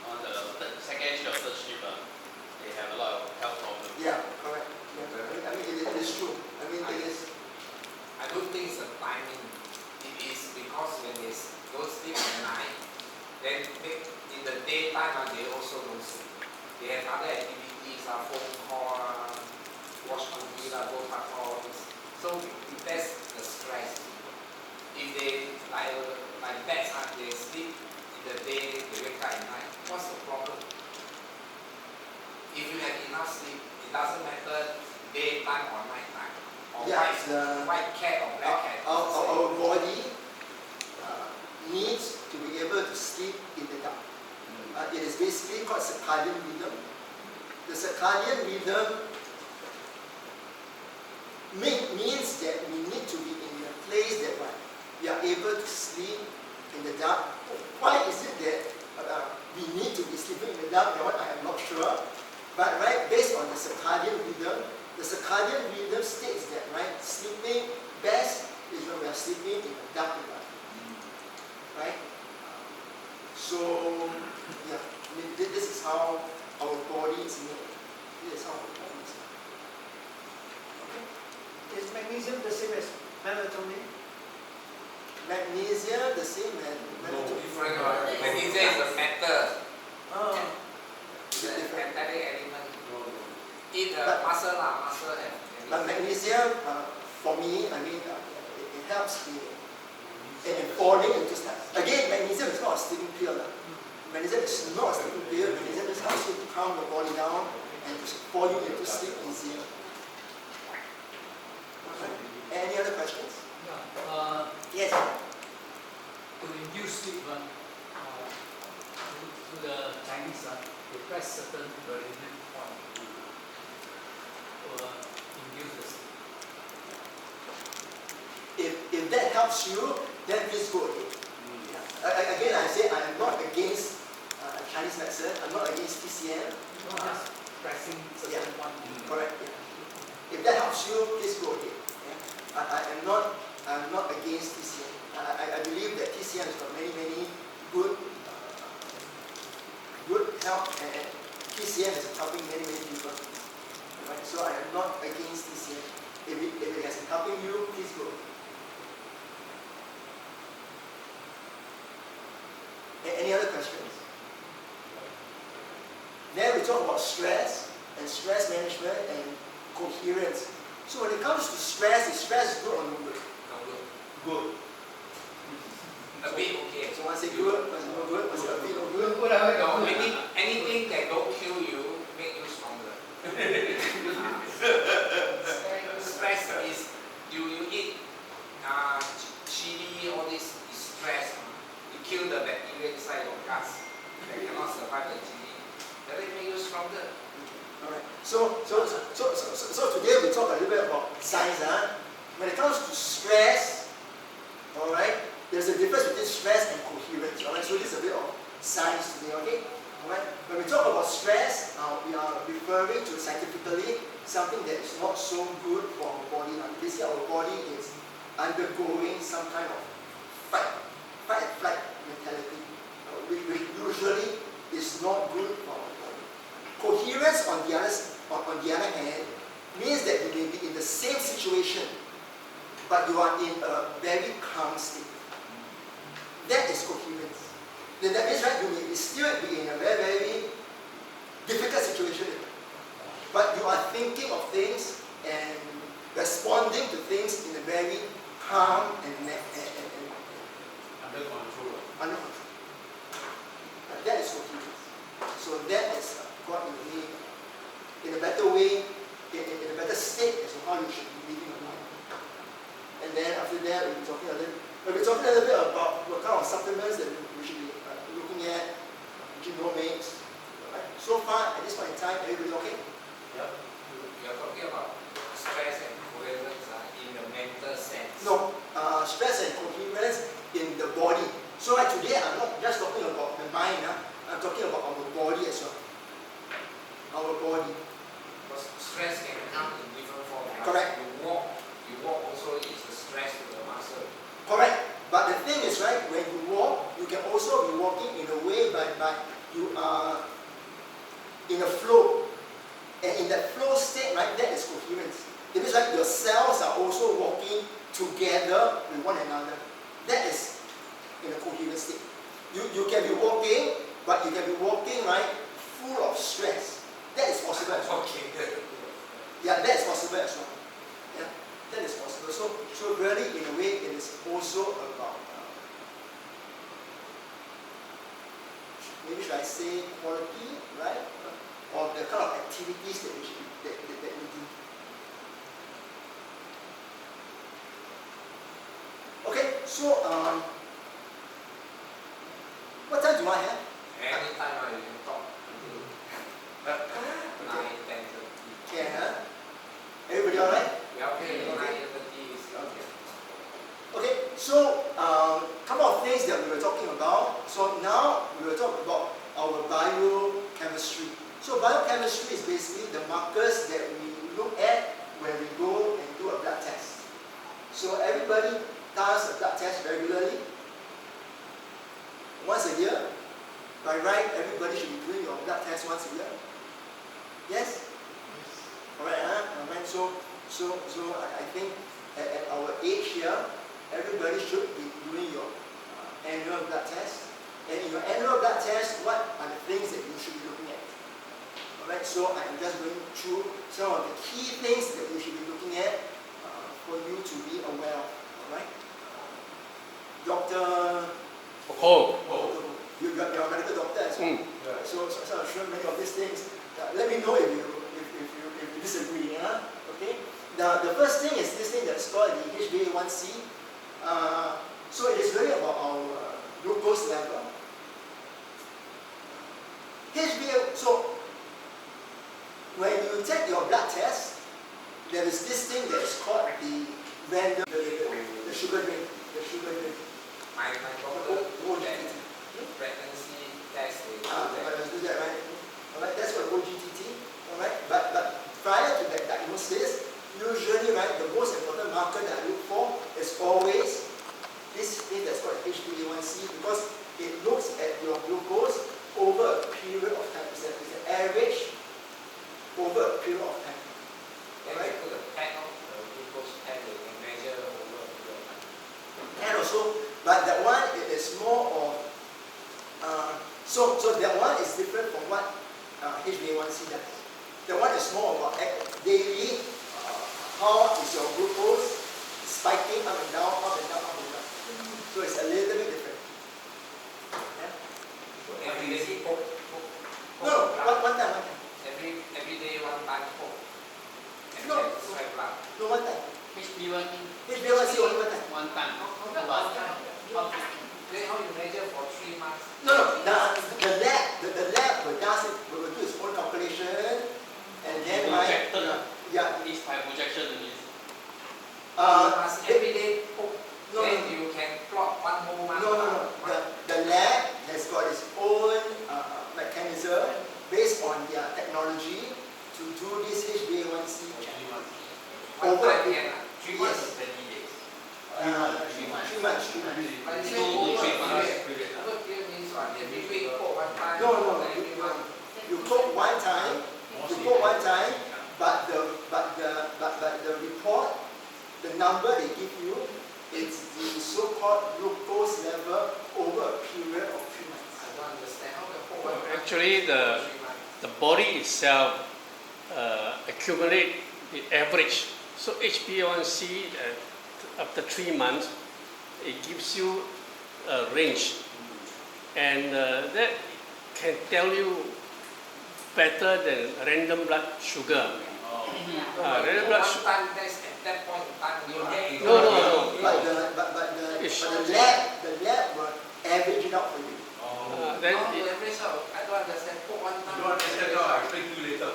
on the second shift or third shift, they have a lot of health problems. Yeah, correct. Yeah. It is true. It is. I don't think it's the timing. It is because when they don't sleep at night, then in the daytime they also don't sleep. They have other activities, phone call, watch movie, go park all this. So that's the stress. If they like bats, they sleep in the day, they wake up at night. What's the problem? If you have enough sleep, it doesn't matter daytime or nighttime, or white cat or black cat. Our body needs to be able to sleep in the dark. It is basically called circadian rhythm. The circadian rhythm means that we need to be in a place that we are able to sleep in the dark. Why is it that we need to be sleeping in the dark? That one I am not sure. But based on the circadian rhythm states that sleeping best is when we are sleeping in the dark environment. Right? So yeah, this is how our body is made. This is how our body is made. Okay? Is magnesium the same as melatonin? Magnesium the same as melatonin. Different one. Magnesium is a metal. Oh. It's a metallic element. Eat muscle and But magnesium, for me, it helps in falling into sleep. Again, magnesium is not a sleeping pill. Magnesium is not a sleeping pill. Magnesium just helps you to calm the body down and to fall you into sleep easier. Any other questions? Yeah. Yes. To induce sleep, to the Chinese, they press certain meridian point to induce the sleep. If that helps you, then please go ahead. Again, I say I am not against Chinese medicine. I'm not against TCM. Just pressing certain point. Correct. Yeah. If that helps you, please go ahead. Yeah. I'm not against TCM. I believe that TCM has got many good help, and TCM is helping many people. Right? So I am not against TCM. If it has been helping you, please go. Any other questions? Then we talk about stress and stress management and coherence. So when it comes to stress, is stress good or no good? No good. Good. A bit okay. So one say good, one say no good, one say a bit no good. No, anything that don't kill you make you stronger. Stress is you eat chili, all this is stress. You kill the bacteria inside your guts. They cannot survive the chili. That will make you stronger. Alright. So today we talk a little bit about science. When it comes to stress, alright, there's a difference between stress and coherence. Alright, so this is a bit of science today, okay? Alright. When we talk about stress, we are referring to scientifically something that is not so good for our body. Basically our body is undergoing some kind of fight and flight mentality, which usually is not good for our body. Coherence, on the other hand, means that you may be in the same situation, but you are in a very calm state. That is coherence. Then that means, right, you may still be in a very difficult situation, but you are thinking of things and responding to things in a very calm and Under control. under control. That is coherence. So that is what you need in a better way, in a better state as to how you should be living your life. And then after that, we'll be talking a little bit about what kind of supplements that we should be looking at, genomics. Right? So far, at this point in time, everybody okay? Yep. You are talking about stress and coherence in the mental sense. No, stress and coherence in the body. So today, I'm not just talking about the mind. I'm talking about our body as well. Our body. Because stress can come in different forms. Correct. You walk also is a stress to the muscle. Correct. But the thing is, right, when you walk, you can also be walking in a way by you are in a flow. And in that flow state, right, that is coherence. It means like your cells are also walking together with one another. That is in a coherent state. You can be walking, but you can be walking, right, full of stress. That is possible as well. Okay, good. Yeah, that is possible as well. Yeah, that is possible. So really, in a way, it is also about maybe should I say quality, right? Or the kind of activities that we do. Okay, so what time do I have? Anytime you can talk. 9, 10, 30. Can, huh? Everybody all right? Yeah, okay. 9, 30 is okay. Okay, so couple of things that we were talking about. So now we will talk about our biochemistry. So biochemistry is basically the markers that we look at when we go and do a blood test. So everybody does a blood test regularly, once a year. By right, everybody should be doing your blood test once a year. Yes? Alright, Alright, so I think at our age here, everybody should be doing your annual blood test. And in your annual blood test, what are the things that you should be looking at? Alright, so I'm just going through some of the key things that you should be looking at for you to be aware of. Alright? Dr. You're a medical doctor as well. So I'm sure many of these things, let me know if you disagree. Okay? Now, the first thing is this thing that's called the HbA1c. So it is really about our glucose level. So when you take your blood test, there is this thing that is called the random, the sugar drink. My doctor do that pregnancy test. Do that, right? Alright, that's what OGTT. Alright, but prior to that diagnosis, usually, right, the most important marker that I look for is always this thing that's called HbA1c, because it looks at your glucose over a period of time. It's an average over a period of time. Alright, put a pen on the glucose pen, they can measure over a period of time. And also, but that one it is more of so that one is different from what HbA1c does. That one is more about daily how is your glucose spiking up and down, up and down, up and down. So it's a little bit different. Yeah? Every day, No, one time. Every day, one time, and No. then sweat blood. No, one time. HbA1c only one time. One time. Then how you measure for 3 months? No. The lab will do its own calculation, and then This by projection means You must every day No, then you can plot one whole month. No. The lab has got its own mechanism based on their technology to do this HbA1c check. One time can 3 months. Yes. 3 months. But you say 2 to 3 months. over period means what? Every week quote one time. No. Every month. You quote one time, but the report, the number they give you, it's the so-called glucose level over a period of 3 months. I don't understand how the quote one month. Actually, the body itself accumulate the average. So HbA1c after 3 months, it gives you a range, and that can tell you better than random blood sugar. Random blood sugar. One time test at that point in time you get it. No. But the lab will average it out for you. Then How to it, average out? I don't understand. Quote one time. You understand now? I explain to you later.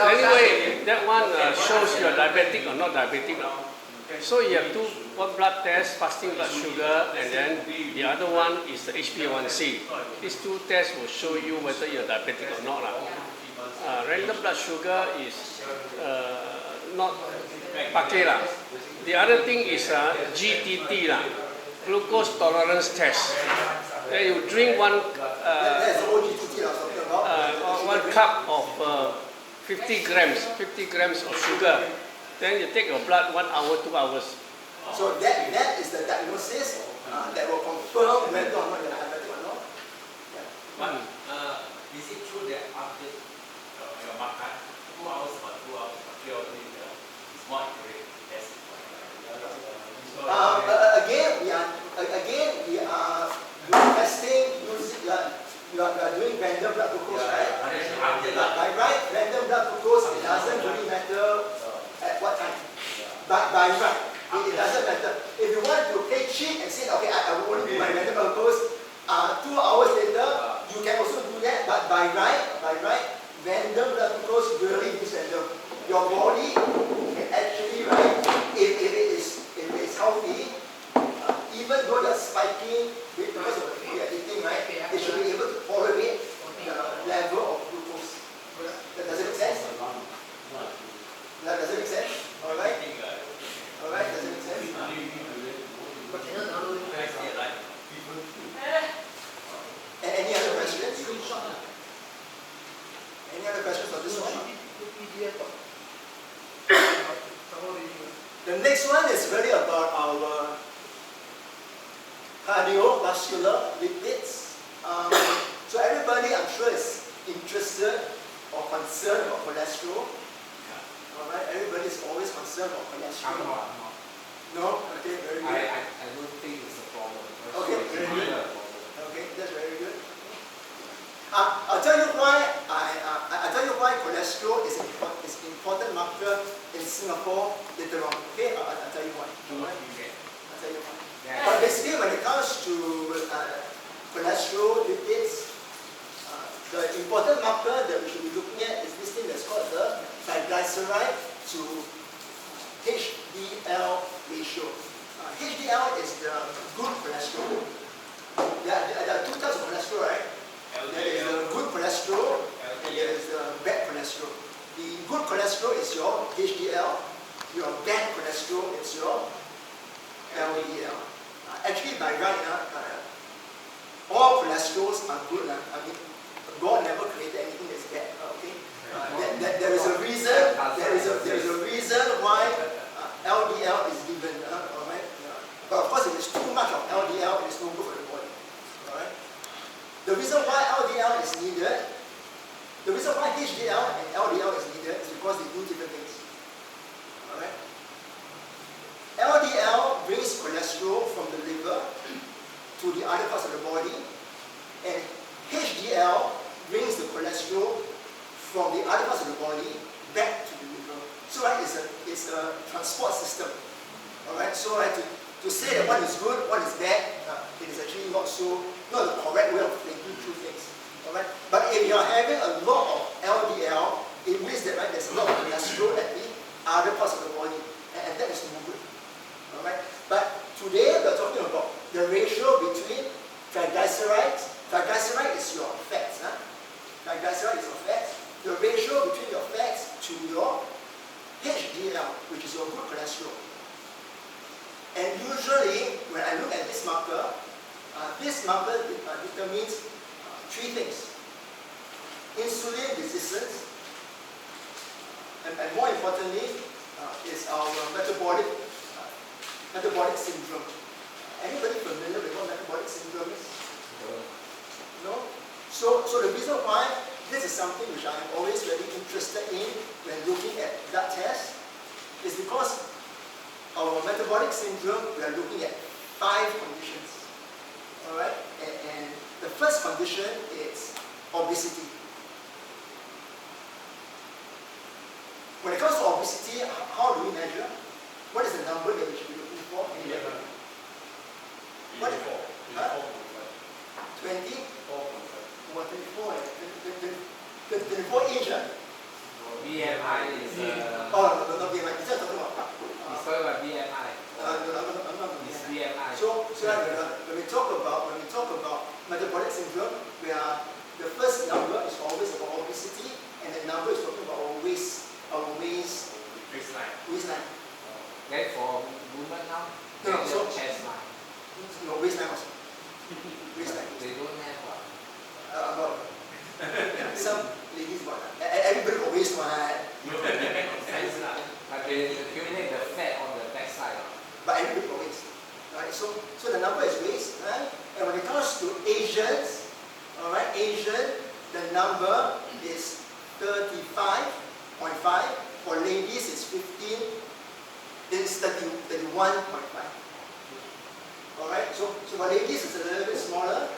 anyway, that one shows you are diabetic or not diabetic. So you have one blood test, fasting blood sugar, and then the other one is the HbA1c. These 2 tests will show you whether you're diabetic or not. Random blood sugar is not pakai lah. The other thing is GTT lah, glucose tolerance test. Then you drink one That's the OGTT I was talking about. 1 cup of 50 grams of sugar. Then you take your blood 1 hour, 2 hours. So that is the diagnosis that will confirm whether or not you're diabetic or not. But is it true that after your makan 2 hours or 2 hours or 3 hours later is more accurate as Again, we are doing testing. You are doing random blood glucose, right? By right, random blood glucose, it doesn't really matter at what time. But by right, it doesn't matter. If you want to play cheat and say, even though they're spiking because of what you're eating, right? They should be able to tolerate the level of glucose. Does it make sense? Does it make sense? Alright? Alright, does it make sense? And any other questions? Any other questions on this one? The next one is really about our cardiovascular lipids. So everybody, I'm sure, is interested or concerned about cholesterol. Alright, everybody is always concerned about cholesterol. No? Okay, very good. I don't think it's a problem. Okay, very good. Okay, that's very good. I'll tell you why. I'll tell you why cholesterol is an important marker in Singapore later on. Okay, I'll tell you why. Alright? I'll tell you why. Yeah. But basically, when it comes to cholesterol, lipids, the important marker that we should be looking at is this thing that's called the triglyceride to HDL ratio. HDL is the good cholesterol. There are two types of cholesterol, right? There is the good cholesterol and there is the bad cholesterol. The good cholesterol is your HDL. Your bad cholesterol is your LDL. Actually, by right, all cholesterols are good. I mean, God never created anything that's bad. Okay, there is a reason. There is a reason why LDL is given. Alright, but of course, if it's too much of LDL, it's no good for the body. Alright. The reason why LDL is needed, the reason why HDL and LDL is needed is because they do different things. Alright. LDL brings cholesterol from the liver to the other parts of the body, and HDL brings the cholesterol from the other parts of the body back to the liver. So right, it's a transport system. Alright, so right, to say that one is good, one is bad, it is actually not the correct way of thinking through things. Alright, but if you are having a lot of LDL, it means that right, there's a lot of cholesterol at the other parts of the body, and that is no good. Alright, but today we're talking about the ratio between triglycerides. Triglyceride is your fats. Triglyceride is your fats. The ratio between your fats to your HDL, which is your good cholesterol. And usually, when I look at this marker determines three things: insulin resistance, and more importantly, is our metabolic syndrome. Anybody familiar with what metabolic syndrome is? No? So the reason why this is something which I'm always very interested in when looking at blood tests is because our metabolic syndrome, we are looking at 5 conditions. Alright? And the first condition is obesity. When it comes to obesity, how do we measure? What is the number that we should be looking for? What? 20? 24 inch. BMI is. Oh, no, BMI. Is that talking about? It's talking about BMI. I'm not. It's BMI. So when we talk about metabolic syndrome, the first number is always about obesity, and the number is talking about our waistline. Then for women now, No, so chest line. No, waistline also. Waistline. They don't have what? About some ladies got everybody got waistline. But they accumulate the fat on the backside. But everybody got waist. Right? So the number is waist. Right? And when it comes to Asians, alright, Asian, the number is 35.5. For ladies, it's 15. It's 31.5. Alright, so for ladies, it's a little bit smaller.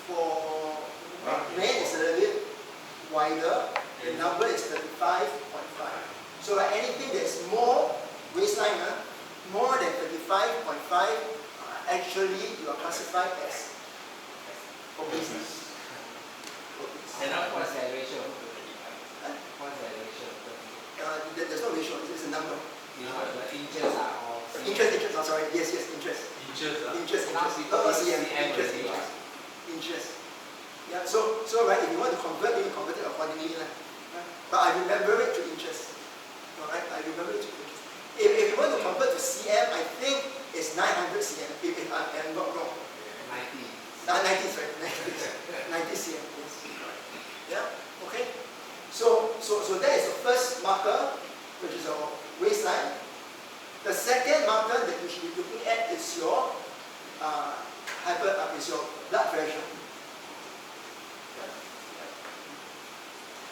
For men, it's a little bit wider. The number is 35.5. So anything that's more waistline, more than 35.5, actually you are classified as obese. And what's that ratio? What's that ratio? There's no ratio, it's a number. You know, the inches are all Interest, oh, sorry, yes, interest. Interest. Now people Not use ECM, CM interest. already, right? Interest. Yeah, so right, if you want to convert, you convert it accordingly. Right? But I remember it to interest. Alright, I remember it to interest. If you want to convert to CM, I think it's 900 CM, if I am not wrong. 90. 90, sorry, 90 CM, yes. Yeah, okay. So that is the first marker, which is our waistline. The second marker that you should be looking at is your is your blood pressure.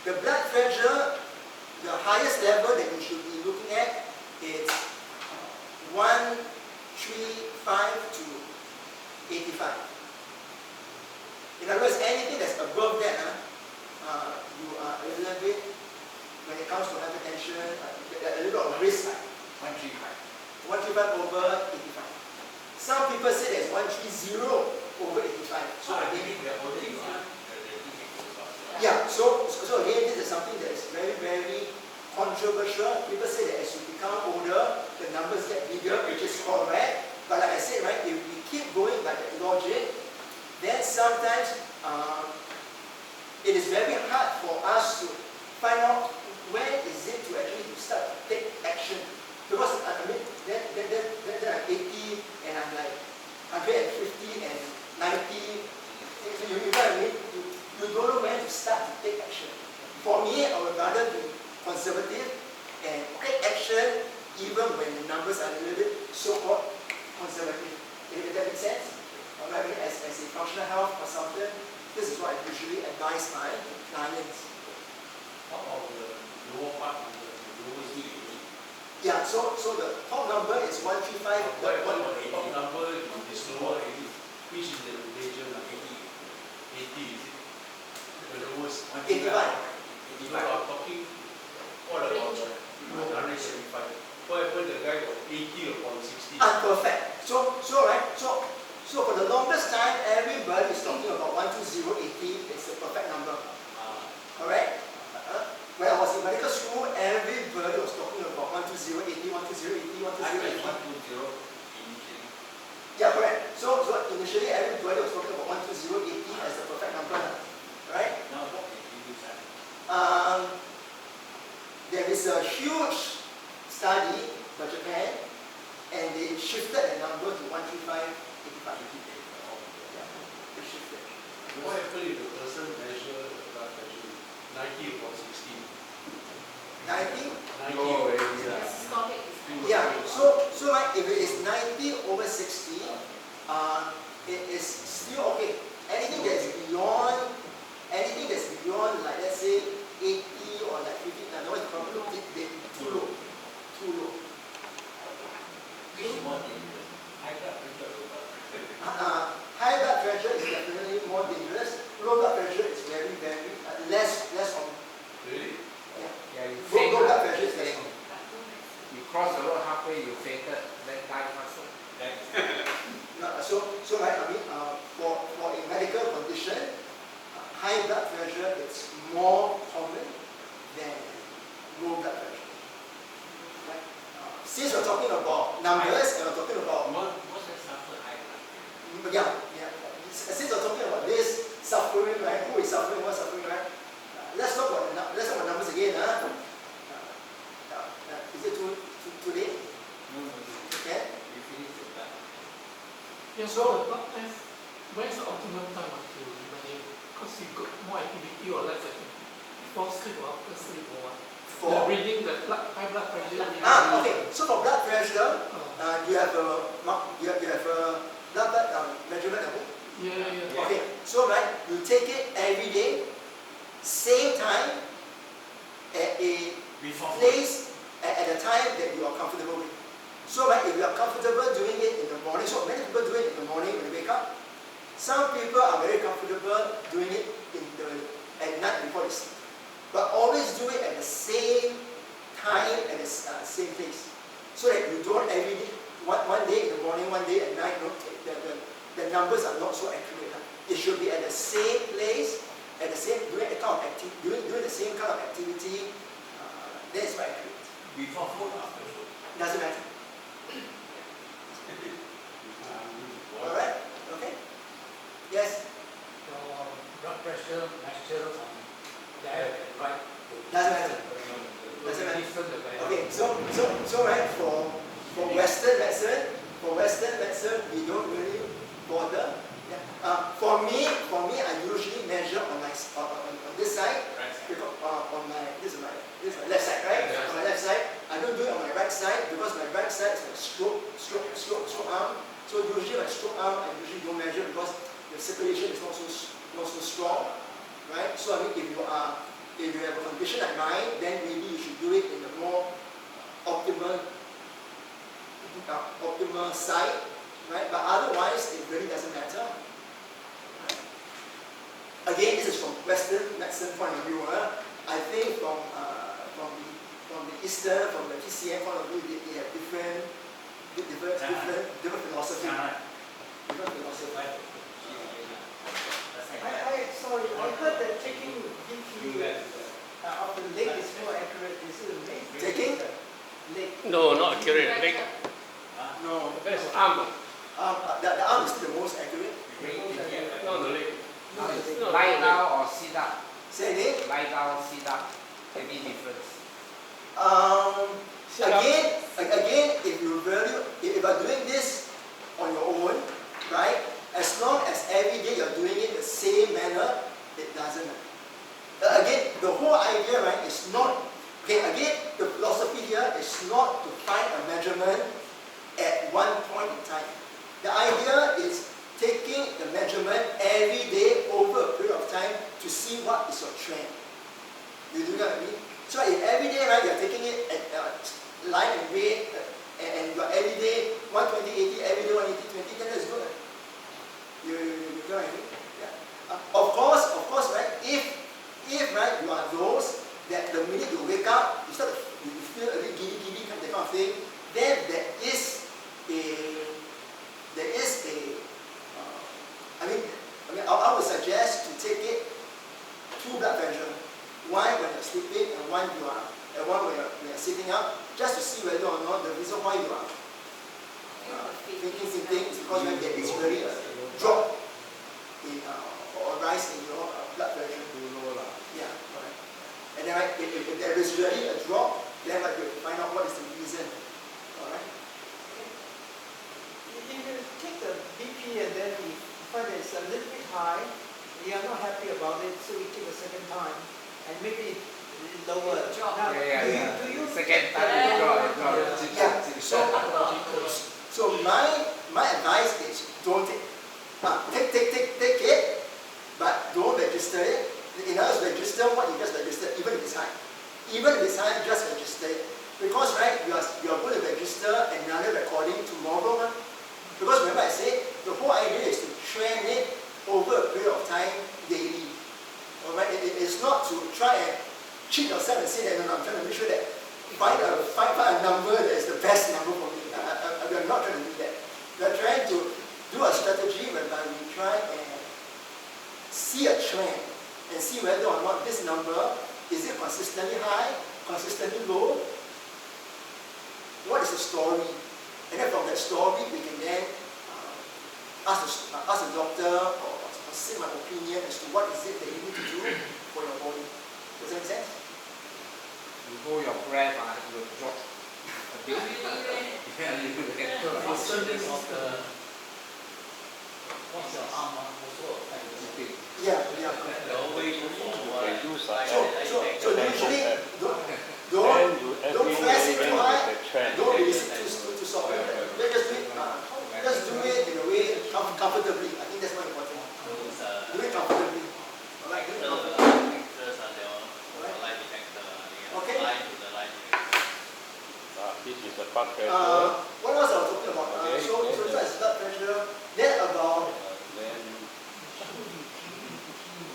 The blood pressure, the highest level that you should be looking at is 135 to 85. In other words, anything that's above that, you are a little bit, when it comes to hypertension, a little bit of risk. 135. 135 over 85. Some people say there's 130 over 85. So again, yeah, so again, this is something that is very, very controversial. People say that as you become older, the numbers get bigger, which is correct. But like I said, right, if we keep going by that logic, then sometimes it is very hard for us to find out when is it to actually start to take action. Because I mean, then I'm 80 and I'm like 150 and 90. You know what I mean? You don't know when to start to take action. For me, I would rather be conservative and take action even when the numbers are a little bit so-called conservative. If that makes sense? I mean, as a functional health consultant, this is what I usually advise my clients. How about the lower part of the lowest unit? Yeah, so the top number is 135. What about the top number is lower 80? Which is the region of 80? 80 is it? The lowest 85. No, I'm talking, what about 175? What happened the guy got 80 upon 60? Perfect. So for the longest time, everybody is talking about 12080. It's the perfect number. Correct? When I was in medical school, everybody was talking about 12080, 12080, 12080. 120 initially. Yeah, correct. So initially, everybody was talking about 12080 as the perfect number. Right? Now what did you use? There is a huge study by Japan, and they shifted the number to 13585. Yeah, they shifted. What happened if the person measure the blood pressure 90 upon 60? 90? 90 Oh, over yeah. Yeah, so like if it is 90 over 60, it is still okay. Anything that's beyond, like let's say 80 or like 50, no, it's probably too low. Too low. Which is more dangerous? High blood pressure or low blood pressure? High blood pressure is definitely more dangerous. Low blood pressure is very, very less common. Really? Yeah, you Low faint. blood pressure is less common. You cross the road halfway, you fainted, then die faster. So like I mean, for a medical condition, high blood pressure is more common than low blood pressure. Right? Since we're talking about numbers and we're talking about Most of suffer high blood pressure. yeah. Since we're talking about this suffering, right? Who is suffering? What's suffering, right? Let's talk about numbers again. Is it too late? No. Okay. We finish the blood. Yeah, so the blood test, when is the optimum time to manage? Because you got more activity or less activity? Before sleep or after sleep or what? For reading the high blood pressure. okay. So for blood pressure, you have a blood measurement. Yeah. Okay. So right, you take it every day, same time, at a place, at a time that you are comfortable with. So right, if you are comfortable doing it in the morning, so many people do it in the morning when they wake up. Some people are very comfortable doing it at night before they sleep. But always do it at the same time, at the same place. So that you don't every day, one day in the morning, one day at night, the numbers are not so accurate. It should be at the same place, at the same, doing the same kind of activity. That is very accurate. Before food, after food. Doesn't matter. measure from left and right. Doesn't matter. Doesn't matter. Okay, so right, for Western medicine, we don't really bother. Yeah. For me, I usually measure on this side, because on my this is my left side, right? On my left side, I don't do it on my right side because my right side is my stroke arm. So usually my stroke arm, I usually don't measure because the circulation is not so strong, right? So I mean, if you have a condition like mine, then maybe you should do it in a more optimal side, right? But otherwise, it really doesn't matter. Again, this is from Western medicine point of view. I think from the Eastern, from the TCM point of view, they have different philosophy. Different philosophy. Sorry, I heard that taking BP of the leg is more accurate. Is it the leg? Taking? Leg. No, not accurate. Leg. No. That's arm. The arm is still the most accurate. No, the leg. Lie down or sit up? Say again? Lie down, sit up. Any difference? Again, if you are doing this on your own, right? As long as every day you're doing it the same manner, it doesn't matter. Again, the whole idea, right, is not. Okay, again, the philosophy here is not to find a measurement at one point in time. The idea is taking the measurement every day over a period of time to see what is your trend. You do what I mean? So if every day, right, you're taking it at line and weight, and you're every day 120, 80, every day 180, 20, then that's good. You know what I mean? Yeah. Of course, right, if right, you are those that the minute you wake up, you feel a bit giddy, that kind of thing, then there is a I would suggest to take it 2 blood pressure, one when you're sleeping and one when you're sitting up, just to see whether or not the reason why you are thinking is because there is really a drop in or a rise in your blood pressure. Yeah, correct. And then right, if there is really a drop, then you find out what is the reason. Alright. If you take the BP and then you find that it's a little bit high, you are not happy about it, so you take a second time and maybe lower. Now, do you second time you draw. Yeah. So my advice is don't take it, but don't register it. In other words, register what you just registered, even if it's high. Even if it's high, just register it. Because right, you are going to register another recording tomorrow. Because remember I said, the whole idea is to trend it over a period of time daily. Alright, it's not to try and cheat yourself and say that no, I'm trying to make sure that find a number that is the best number for me. We are not trying to do that. We are trying to do a strategy whereby we try and see a trend and see whether or not this number, is it consistently high, consistently low? What is the story? And then from that story, we can then ask the doctor or say my opinion as to what is it that you need to do for your body. Does that make sense? You hold your breath, you will drop a bit. What's your arm also affected? Yeah. The way you forward. So usually, don't press it too high, don't release it too soft. Just do it in a way comfortably. I think that's more important. Do it comfortably. Alright, do it comfortably. Okay. This is the blood pressure. What else I was talking about? So this is blood pressure. Then about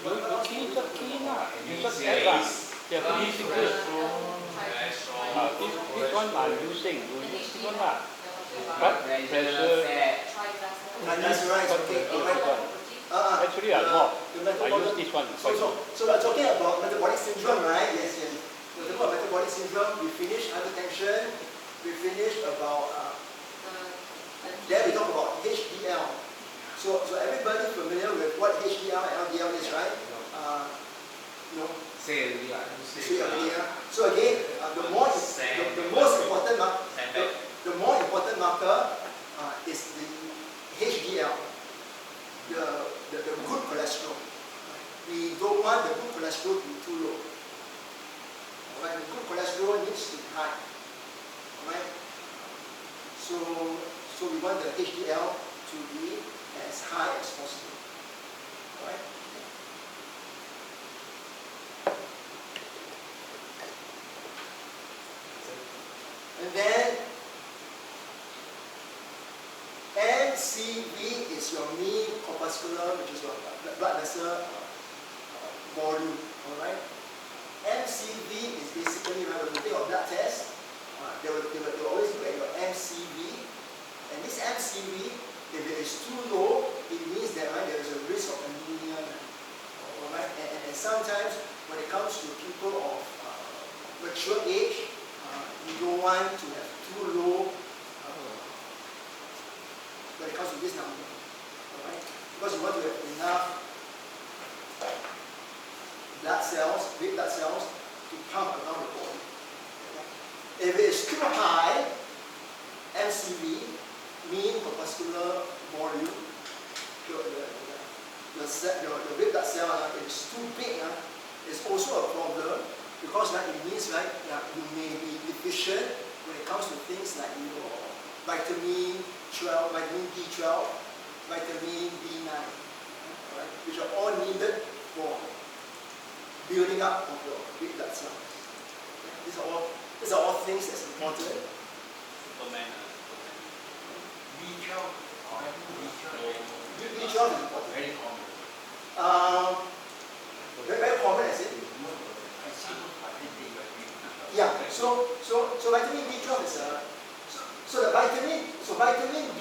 This one I'm using. This one blood pressure. that's right. Okay. Actually, I use this one. So we're talking about metabolic syndrome, right? Yes. We're talking about metabolic syndrome. We finished hypertension. We finished about. Then we talk about HDL. So everybody familiar with what HDL and LDL is, right? Say already lah. say already. So again, the most important the more important marker is the HDL, the good cholesterol. We don't want the good cholesterol to be too low. Alright, the good cholesterol needs to be high. Alright, so we want the HDL to be as high as possible. Alright. And then MCV is your mean corpuscular, which is your blood vessel volume. Alright. MCV is basically, when you take a blood test, they will always look at your MCV. And this MCV, if it is too low, it means that there is a risk of anemia. Alright. And sometimes when it comes to people of mature age, you don't want to have too low when it comes to this number. Alright? Because you want to have enough blood cells, red blood cells, to pump around the body. Okay? If it is too high, MCV, mean corpuscular volume, your red blood cell, if it's too big, it's also a problem. Because it means you may be deficient when it comes to things like vitamin 12, vitamin B12, vitamin B9, right, which are all needed for building up of your red blood cells. Okay? These are all things that's important. B12 is important. Very common. Very common, is it? Yeah, so vitamin B12 is vitamin B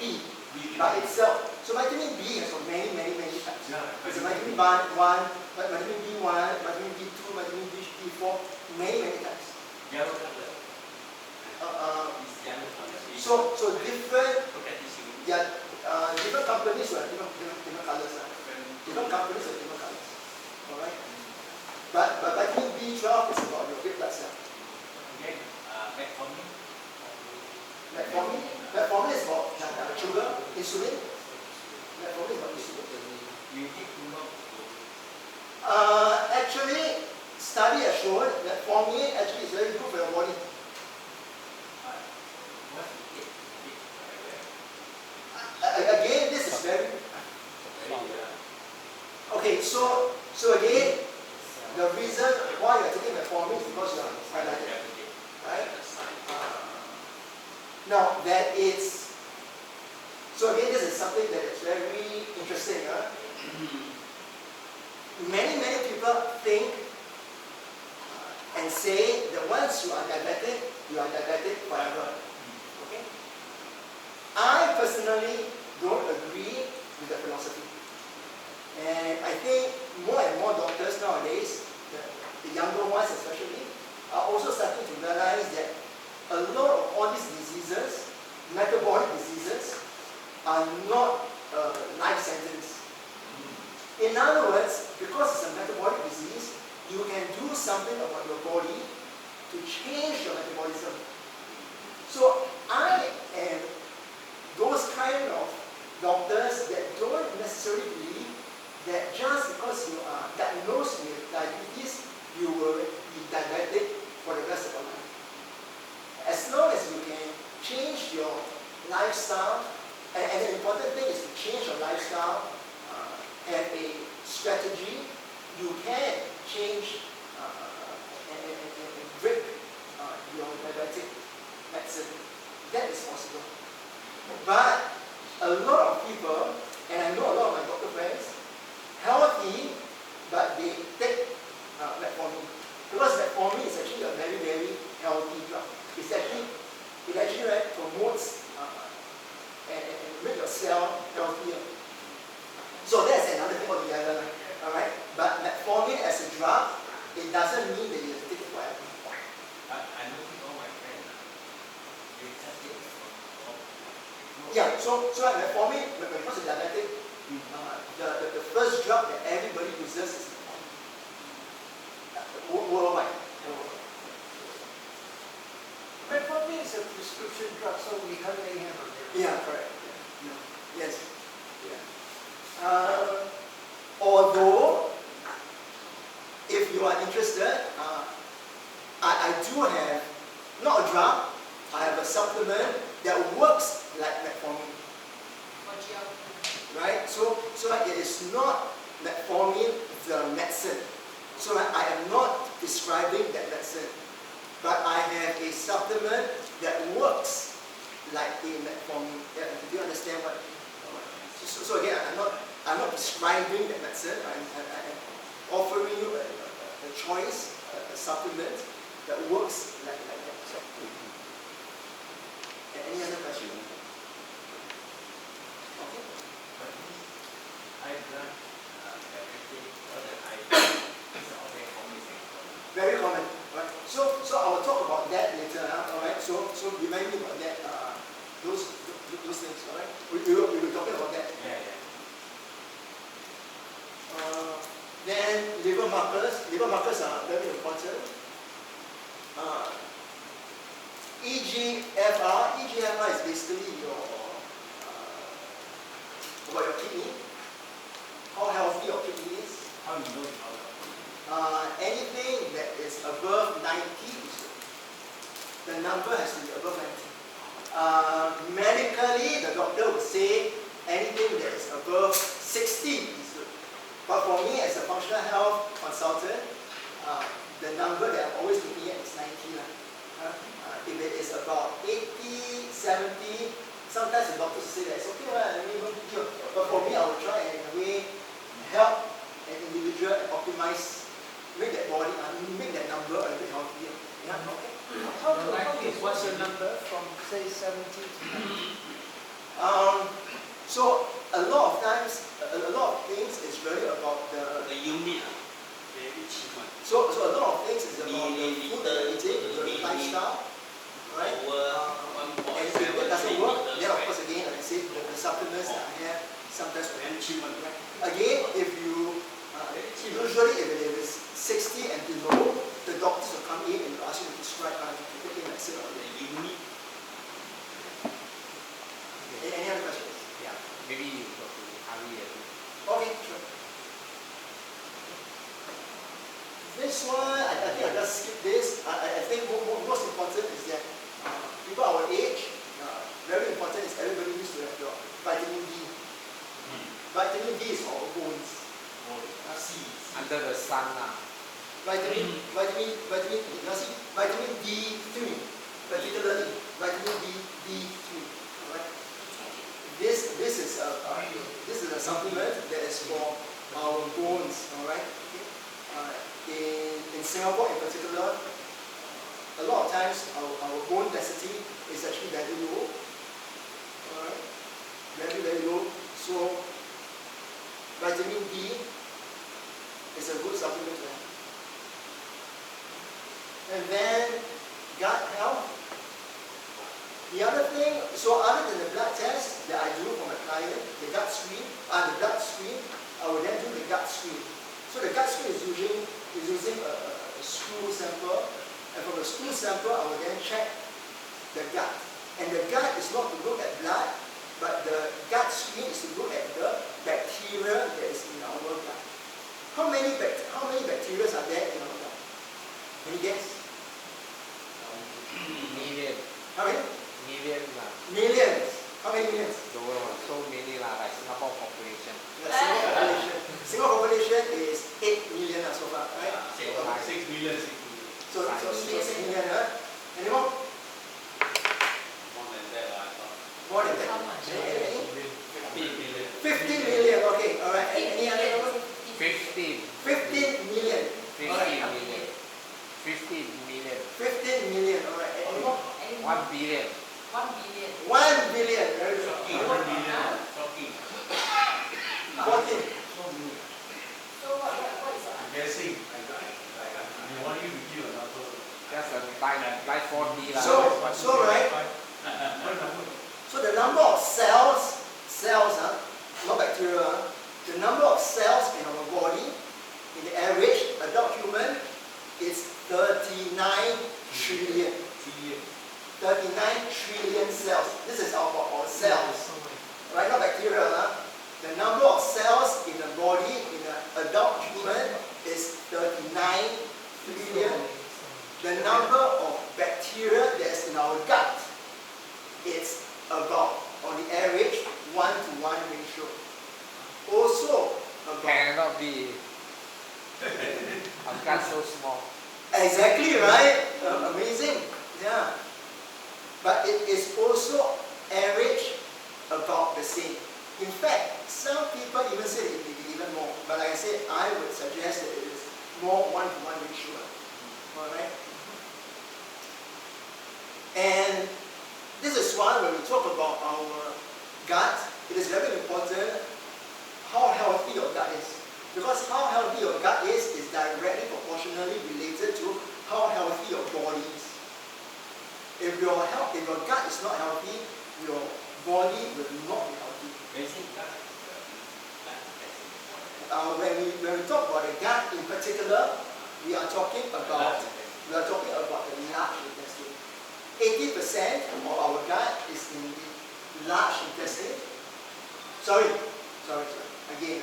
by itself. So vitamin B has got many types. There's a vitamin B1, vitamin B1, vitamin B2, vitamin B4, many types. Yellow color. So different different companies will have different colors. Different companies have different colors. Alright? But vitamin B12 is about your red blood cell. Okay, metformin. Metformin is about sugar, insulin. Metformin is about insulin. You take too long. Actually, study has shown that metformin actually is very good for your body. What you Again, this is very okay. So again, the reason why you are taking metformin is because you are diabetic, right? Now that is, so again, this is something that is very interesting. Many people think and say that once you are diabetic forever. Okay? I personally don't agree with the philosophy. And I think more and more doctors nowadays, the younger ones especially, are also starting to realize that a lot of all these diseases, metabolic diseases, are not a life sentence. In other words, because it's a metabolic disease, you can do something about your body to change your metabolism. So I am those kind of doctors that don't necessarily believe that just because you are diagnosed with diabetes, you will be diabetic for the rest of your life. As long as you can change your lifestyle, and the important thing is to change your lifestyle, have a strategy, you can change and break your diabetic medicine. That is possible. But a lot of people, and I know a lot of my doctor friends, healthy, but they take metformin. Because metformin is actually a very healthy drug. It actually promotes and make your cell healthier. So that's another thing altogether. Alright? But metformin as a drug, it doesn't mean that you have to take it forever. I noticed all my friends, they just take it. Yeah, so metformin, when it comes to diabetic, the first drug that everybody uses is metformin. prescription drug, so we can't lay hand on it. Yeah, correct. Yeah. No. Yes. Yeah. Although, if you are interested, I do have, not a drug, I have a supplement that works like metformin. Right? So it is not metformin the medicine. So I am not prescribing that medicine. But I have a supplement that works like a metformin. Yeah, do you understand what? So again, I'm not prescribing that medicine. I'm offering you a choice, a supplement that works like that. So, any other question? Okay. Very common. Right? So I will talk about that later. Alright. So remind me about that. Those things. Alright. We were talking about that. Yeah. Then liver markers. Liver markers are very important. EGFR. EGFR is basically your about your kidney. How healthy your kidney is. How you know how? Anything that is above 90 is good. The number has to be above 90. Medically, the doctor would say anything that is above 60 is good. But for me, as a functional health consultant, the number that I'm always looking at is 90. If it is about 80, 70, sometimes the doctors say that it's okay, but for me, I will try and in a way help an individual and optimize, make that body, make that number a bit healthier. Yeah, okay. What's your number from say 70 to 90? So a lot of times, a lot of things is really about the unit. Very cheap one. So a lot of things is about the food that you're eating, the lifestyle, right? And if that doesn't work, then of course again, like I said, the supplements that I have sometimes will help you. Again, if you usually if it is 60 and below, the doctors will come in and will ask you to prescribe taking medicine or the unit. Any other questions? Yeah, maybe you go to Harry. Okay, sure. This one, I think I'll just skip this. I think most important is that people our age, very important is everybody needs to have your vitamin D. Vitamin D is for our bones. Under the sun. Vitamin D3, particularly vitamin D3. Alright. This is a supplement that is for our bones. Alright. Okay. In Singapore in particular, a lot of times our bone density is actually very low. Alright. Very low. So vitamin D is a good supplement to have. And then gut health. The other thing, so other than the blood test that I do for my client, the gut screen, the blood screen, I will then do the gut screen. So the gut screen is using a stool sample, and from the stool sample I will then check the gut. And the gut is not to look at blood, but the gut screen is to look at the bacteria that is in our gut. How many bacteria are there in our gut? Any guess? Million. How many? Millions. Millions. How many millions? So many like Singapore population. Singapore population is 8 million so far, right? 6 million. So 6 million, huh? Any more? More than that, I thought. More than that? How much? 15 million. 15 million, okay, alright. Any other number? 15 million. 15 Alright. million. 15 million. 15 million, alright. Any more? 1 billion. 1 billion. 1 billion, very good. 1 million. 14. So what is that? I'm guessing. I want you to give a number. Just like 40 lah. So right, so the number of cells, not bacteria, the number of cells in our body, in the average adult human, is 39 trillion. 39 trillion cells. This is our cells, right? Not bacteria. Huh? The number of cells in the body in an adult human is 39 trillion. The number of bacteria that's in our gut is about, on the average, 1-to-1 ratio. Also, about Cannot be. Our gut so small. exactly right. Amazing. Yeah. But it is also average about the same. In fact, some people even say it may be even more. But like I said, I would suggest that it is more 1-to-1 ratio. Alright? And this is why when we talk about our gut, it is very important how healthy your gut is. Because how healthy your gut is directly proportionally related to how healthy your body is. If your gut is not healthy, your body will not be healthy. When we talk about the gut in particular, we are talking about the large intestine. 80% of our gut is in the large intestine. Sorry. Again,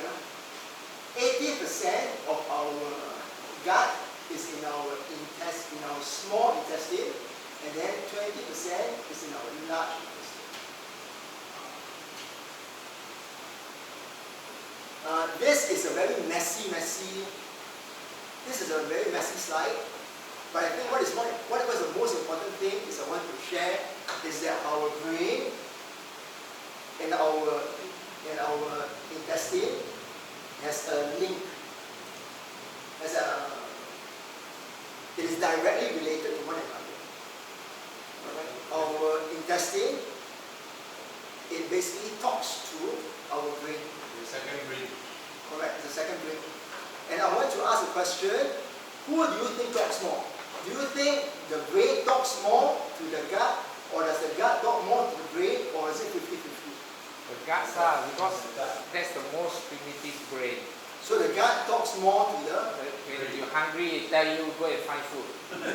80% of our gut is in our small intestine, and then 20% is in our large intestine. This is a very messy slide. But I think what was the most important thing is I want to share is that our brain and our intestine has a link. It is directly related to one another. Alright? Our intestine, it basically talks to our brain. The second brain. Correct, the second brain. And I want to ask a question. Who do you think talks more? Do you think the brain talks more to the gut, or does the gut talk more to the brain, or is it 50-50? The guts because that's the most primitive brain. So the gut talks more to the... When you're hungry, it tell you go and find food.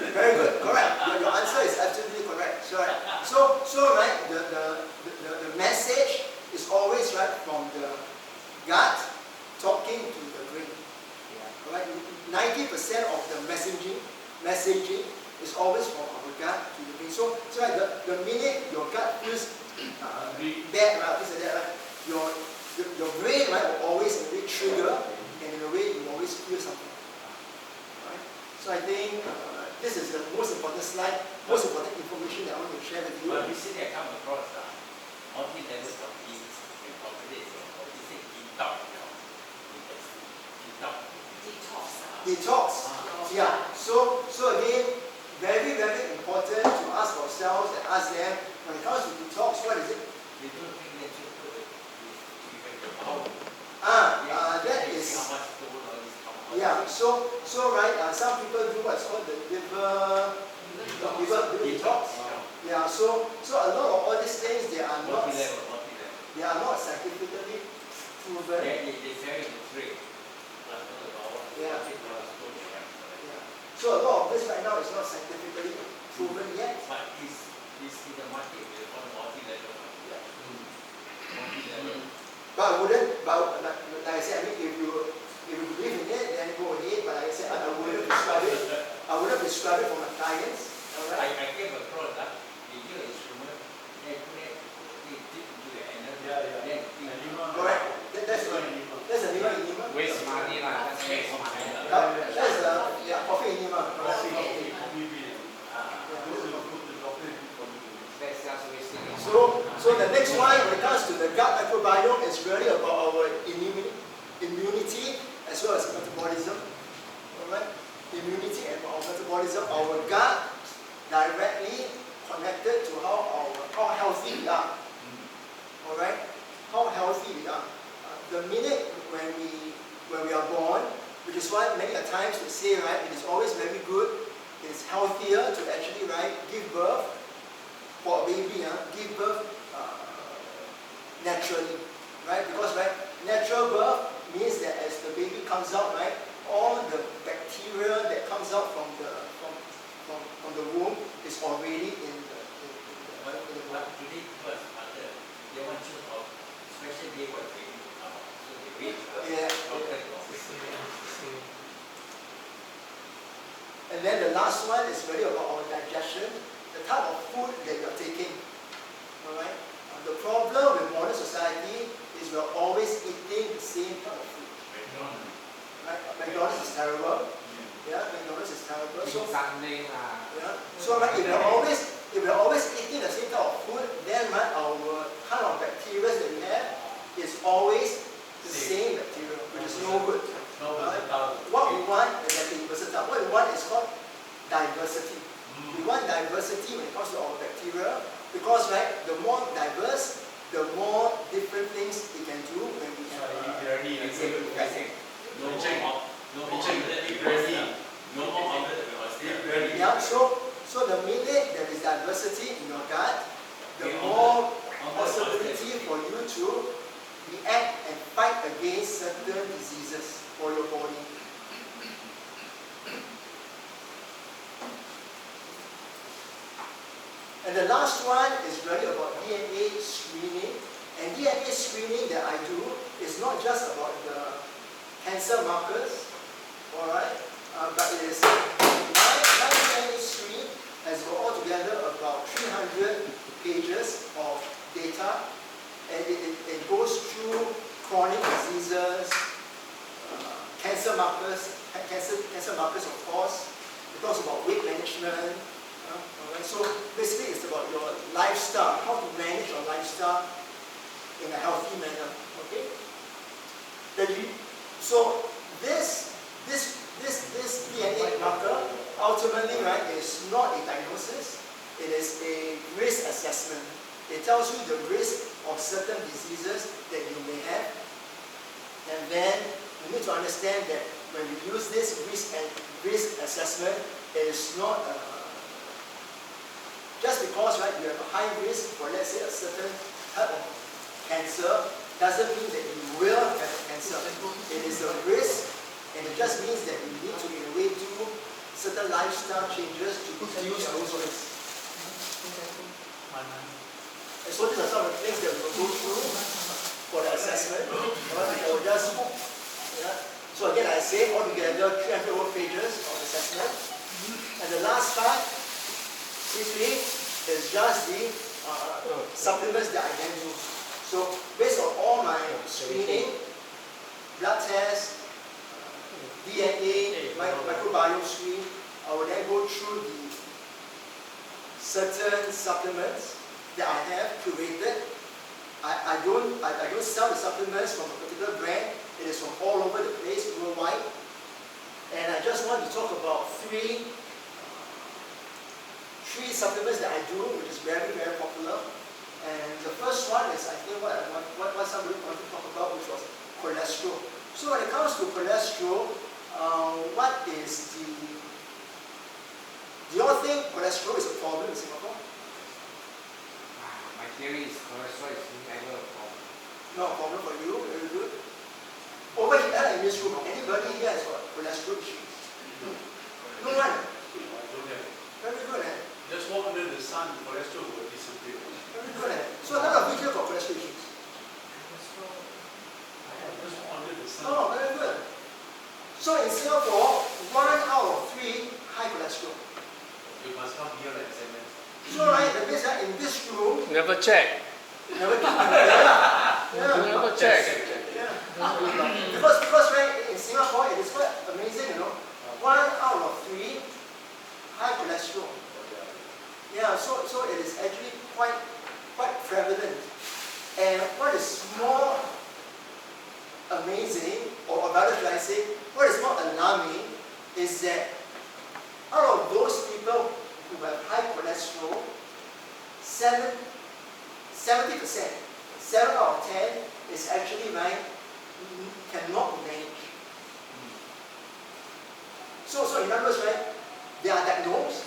Very good, correct. Your answer is absolutely correct. So right, the message is always right from the gut talking to the brain. Yeah. Right? 90% of the messaging is always from our gut to the brain. So right, the minute your gut feels bad, right? Your brain, right, will always trigger, and in a way you always feel something. Right? So I think this is the most important slide, most important information that I want to share with you. But recently I come across multi-level of genes and calculates what is it? Detox. Yeah. So again, very, very important to ask ourselves and ask them, when it comes to detox, what is it? They don't think they should do it. That is. Yeah. So right. Some people do what's called the liver detox. Yeah. So a lot of all these things they are not scientifically proven. They say the trade. Yeah. So a lot of this right now is not scientifically proven yet. But is in the market with all multi-level. Yeah. Multi-level. But like I said, I mean, if you believe in it, then go ahead. But like I said, I wouldn't prescribe it. I wouldn't prescribe it for my clients. Alright. I came across that they use an instrument, they put it into the energy. Correct. That's a liver enema. Waste money lah, that's waste money. That's a coffee enema. That's just wasting it. So the next one, when it comes to the gut microbiome, is really about our immunity as well as metabolism. Alright? Immunity and our metabolism. Our gut directly connected to how healthy we are. Alright? How healthy we are. The minute when we are born, which is why many a times we say, right, it is always very good, it is healthier to actually, right, give birth for a baby, give birth naturally, right? Because, right, natural birth means that as the baby comes out, right, all the bacteria that comes out from the womb is already in the But today first, after they want to of special day what they do come out. So they wait for doctor to operate. And then the last one is really about our digestion, the type of food that you're taking. Alright? The problem with modern society is we're always eating the same type of food. Right? McDonald's is terrible. Yeah, McDonald's is terrible. So, right, if we're always eating the same type of food, then right, our kind of bacteria that we have is always the same bacteria, which is no good. Right? What we want is versatile. What we want is called diversity. We want diversity when it comes to our bacteria, because right, the more diverse, the more different things it can do when we have yeah, so the minute there is diversity in your gut, the more possibility for you to react and fight against certain diseases for your body. And the last one is really about DNA screening. And DNA screening that I do is not just about the cancer markers, alright, but it is my DNA screen has got altogether about 300 pages of data, and it goes through chronic diseases, cancer markers of course. It talks about weight management. Alright, so basically it's about your lifestyle, how to manage your lifestyle in a healthy manner. Okay. So this DNA marker ultimately, right, is not a diagnosis. It is a risk assessment. It tells you the risk of certain diseases that you may have, and then you need to understand that when we use this risk assessment, it is not just because, right, you have a high risk for, let's say, a certain type of cancer, doesn't mean that you will have cancer. It is a risk, and it just means that you need to, in a way, do certain lifestyle changes to reduce those risks. And so these are some of the things that we will go through for the assessment. So again, I say altogether 300 over pages of assessment. And the last part, simply, is just the supplements that I then use. So based on all my screening, blood tests, DNA, microbiome screen, I will then go through the certain supplements that I have curated. I don't sell the supplements from a particular brand. It is from all over the place, worldwide. And I just want to talk about three supplements that I do, which is very, very popular. And the first one is, I think, what somebody wanted to talk about, which was cholesterol. So when it comes to cholesterol, what is do you all think cholesterol is a problem in Singapore? My theory is cholesterol is never a problem. No problem for you, very good. Over here in this room, anybody here has got cholesterol issues? No one? Very good, eh? Just walk under the sun, cholesterol will disappear. Very good, eh? So none of you here got cholesterol issues? Just walk under the sun. Oh, very good. So in Singapore, 1 out of 3 high cholesterol. You must come here and examine. So right, that means that in this room, Never check. never keep Never check. Because right, in Singapore, it is quite amazing, you know. 1 out of 3 high cholesterol. Yeah, so it is actually quite prevalent. And what is more amazing, or rather should I say, what is more alarming, is that out of those people who have high cholesterol, 70%, 7 out of 10 is actually right, cannot manage. So in other words, right, they are diagnosed.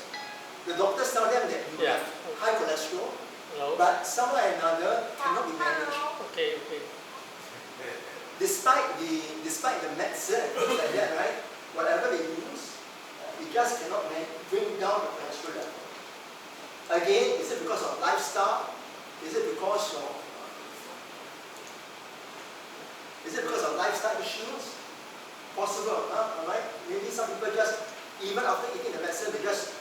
The doctors tell them that you have high cholesterol, but somehow or another cannot be managed. Okay. Despite the medicine and things like that, right? Whatever they use, it just cannot bring down the cholesterol level. Again, is it because because of lifestyle? Is it because of lifestyle issues? Possible, alright? Maybe some people just, even after eating the medicine, they just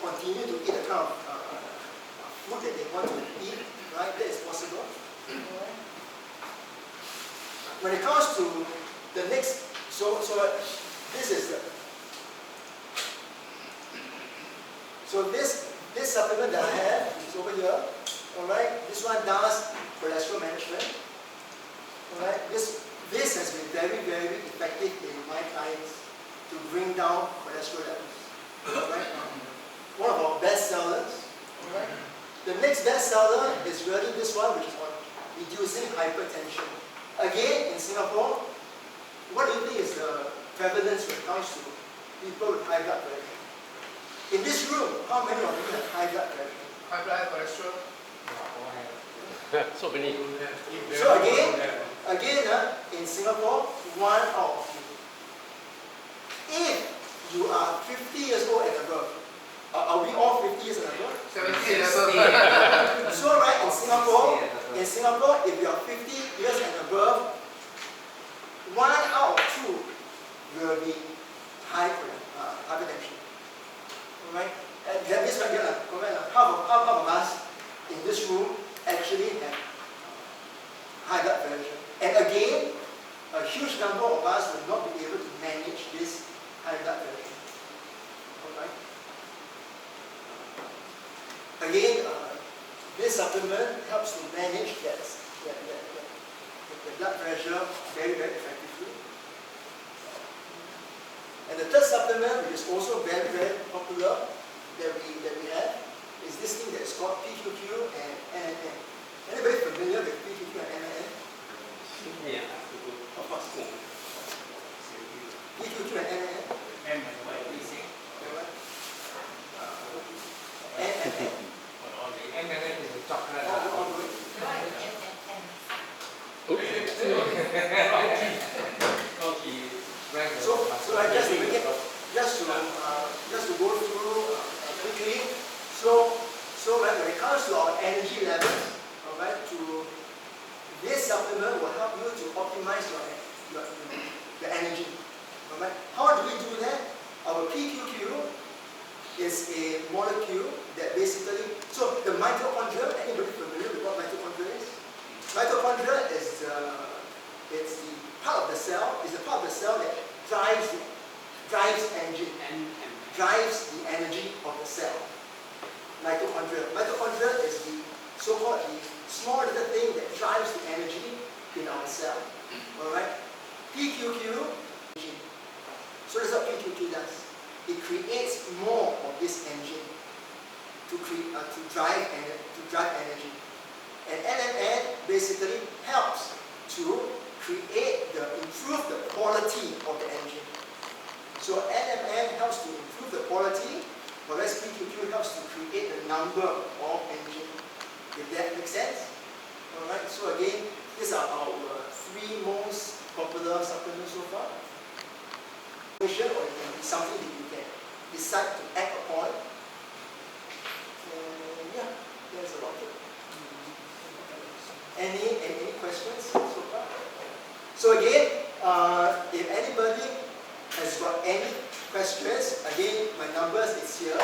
continue to eat the kind of food that they want to eat, right? That is possible. When it comes to the next, so this is the, so this supplement that I have is over here, alright? This one does cholesterol management, alright? This has been very, very effective in my clients to bring down cholesterol levels, alright? One of our best sellers, alright? The next best seller is really this one, which is on reducing hypertension. Again, in Singapore, what do you think is the prevalence when it comes to people with high blood pressure? In this room, how many of you have high blood pressure? High blood cholesterol. So many. So again, in Singapore, 1 out of 2. If you are 50 years old and above, are we all 50 years and above? 70 years old. So right, in Singapore, if you are 50 years and above, 1 out of 2 will be hypertension. Alright? And that means right here, half of us in this room actually have high blood pressure. And again, a huge number of us will not be able to manage this high blood pressure. Alright? Again, this supplement helps to manage the blood pressure very, very effectively. And the third supplement, which is also very, very popular that we have, is this thing that is called PQQ and NNN. Anybody familiar with PQQ and NNN? Yeah. Of course. PQQ and NNN? NNN is the chocolate. So I just to go through quickly. So when it comes to our energy levels, alright, this supplement will help you to optimize your energy. Alright, how do we do that? Our PQQ is a molecule that basically, so the mitochondria, anybody familiar with what mitochondria is? Mitochondria is it's the part of the cell, that drives the energy of the cell. Mitochondria is the so-called small little thing that drives the energy in our cell. Alright? PQQ, so that's what PQQ does. It creates more of this engine to drive energy. And NMN basically helps to improve the quality of the engine. So NMN helps to improve the quality, whereas PQQ helps to create the number of engine. Did that make sense? Alright, so again, these are our 3 most popular supplements so far. Or it can be something that you can decide to act upon. And yeah, that's about it. Any questions so far? So again, if anybody has got any questions, again, my numbers is here.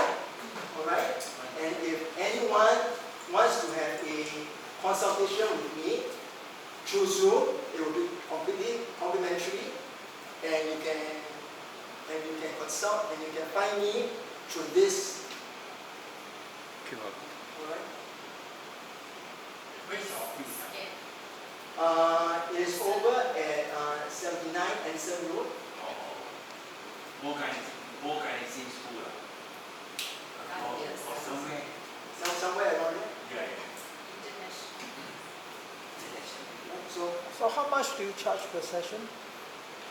Alright? And if anyone wants to have a consultation with me through Zoom, it will be completely complimentary, and you can consult and you can find me through this. Alright? Where's the office? It is over at 79 Anson Road. More kind of same school. Or somewhere. Somewhere around there. Yeah. So how much do you charge per session?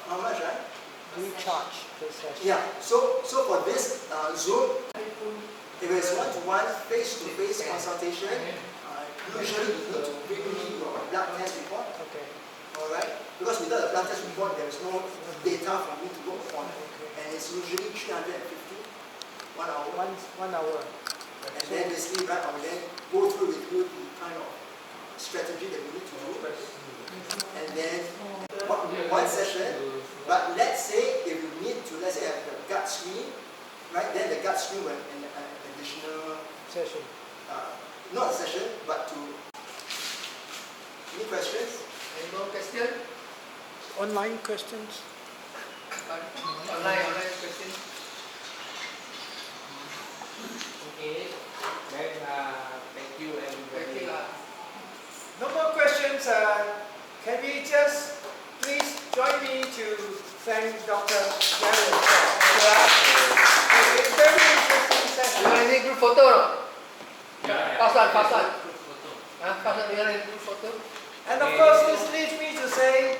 How much, right? Do you charge per session? Yeah. So for this Zoom, if it's one-to-one, face-to-face consultation, usually you need to bring me your blood test report. Okay. Alright? Because without the blood test report, there is no data for me to work on. And it's usually 350, 1 hour. 1 hour. And then basically right on then go through with you the kind of strategy that we need to do. And then one session, but let's say if you need to, let's say have the gut screen, right, then the gut screen will an additional Session. not a session, but to any questions? Any more questions? Online questions? Online questions? Okay, then thank you everybody. No more questions. Can we just please join me to thank Dr.Darren Chua? It's a very interesting session. You want any group photo or not? Yeah. Pass on. Pass on, you want any group photo? And of course, this leads me to say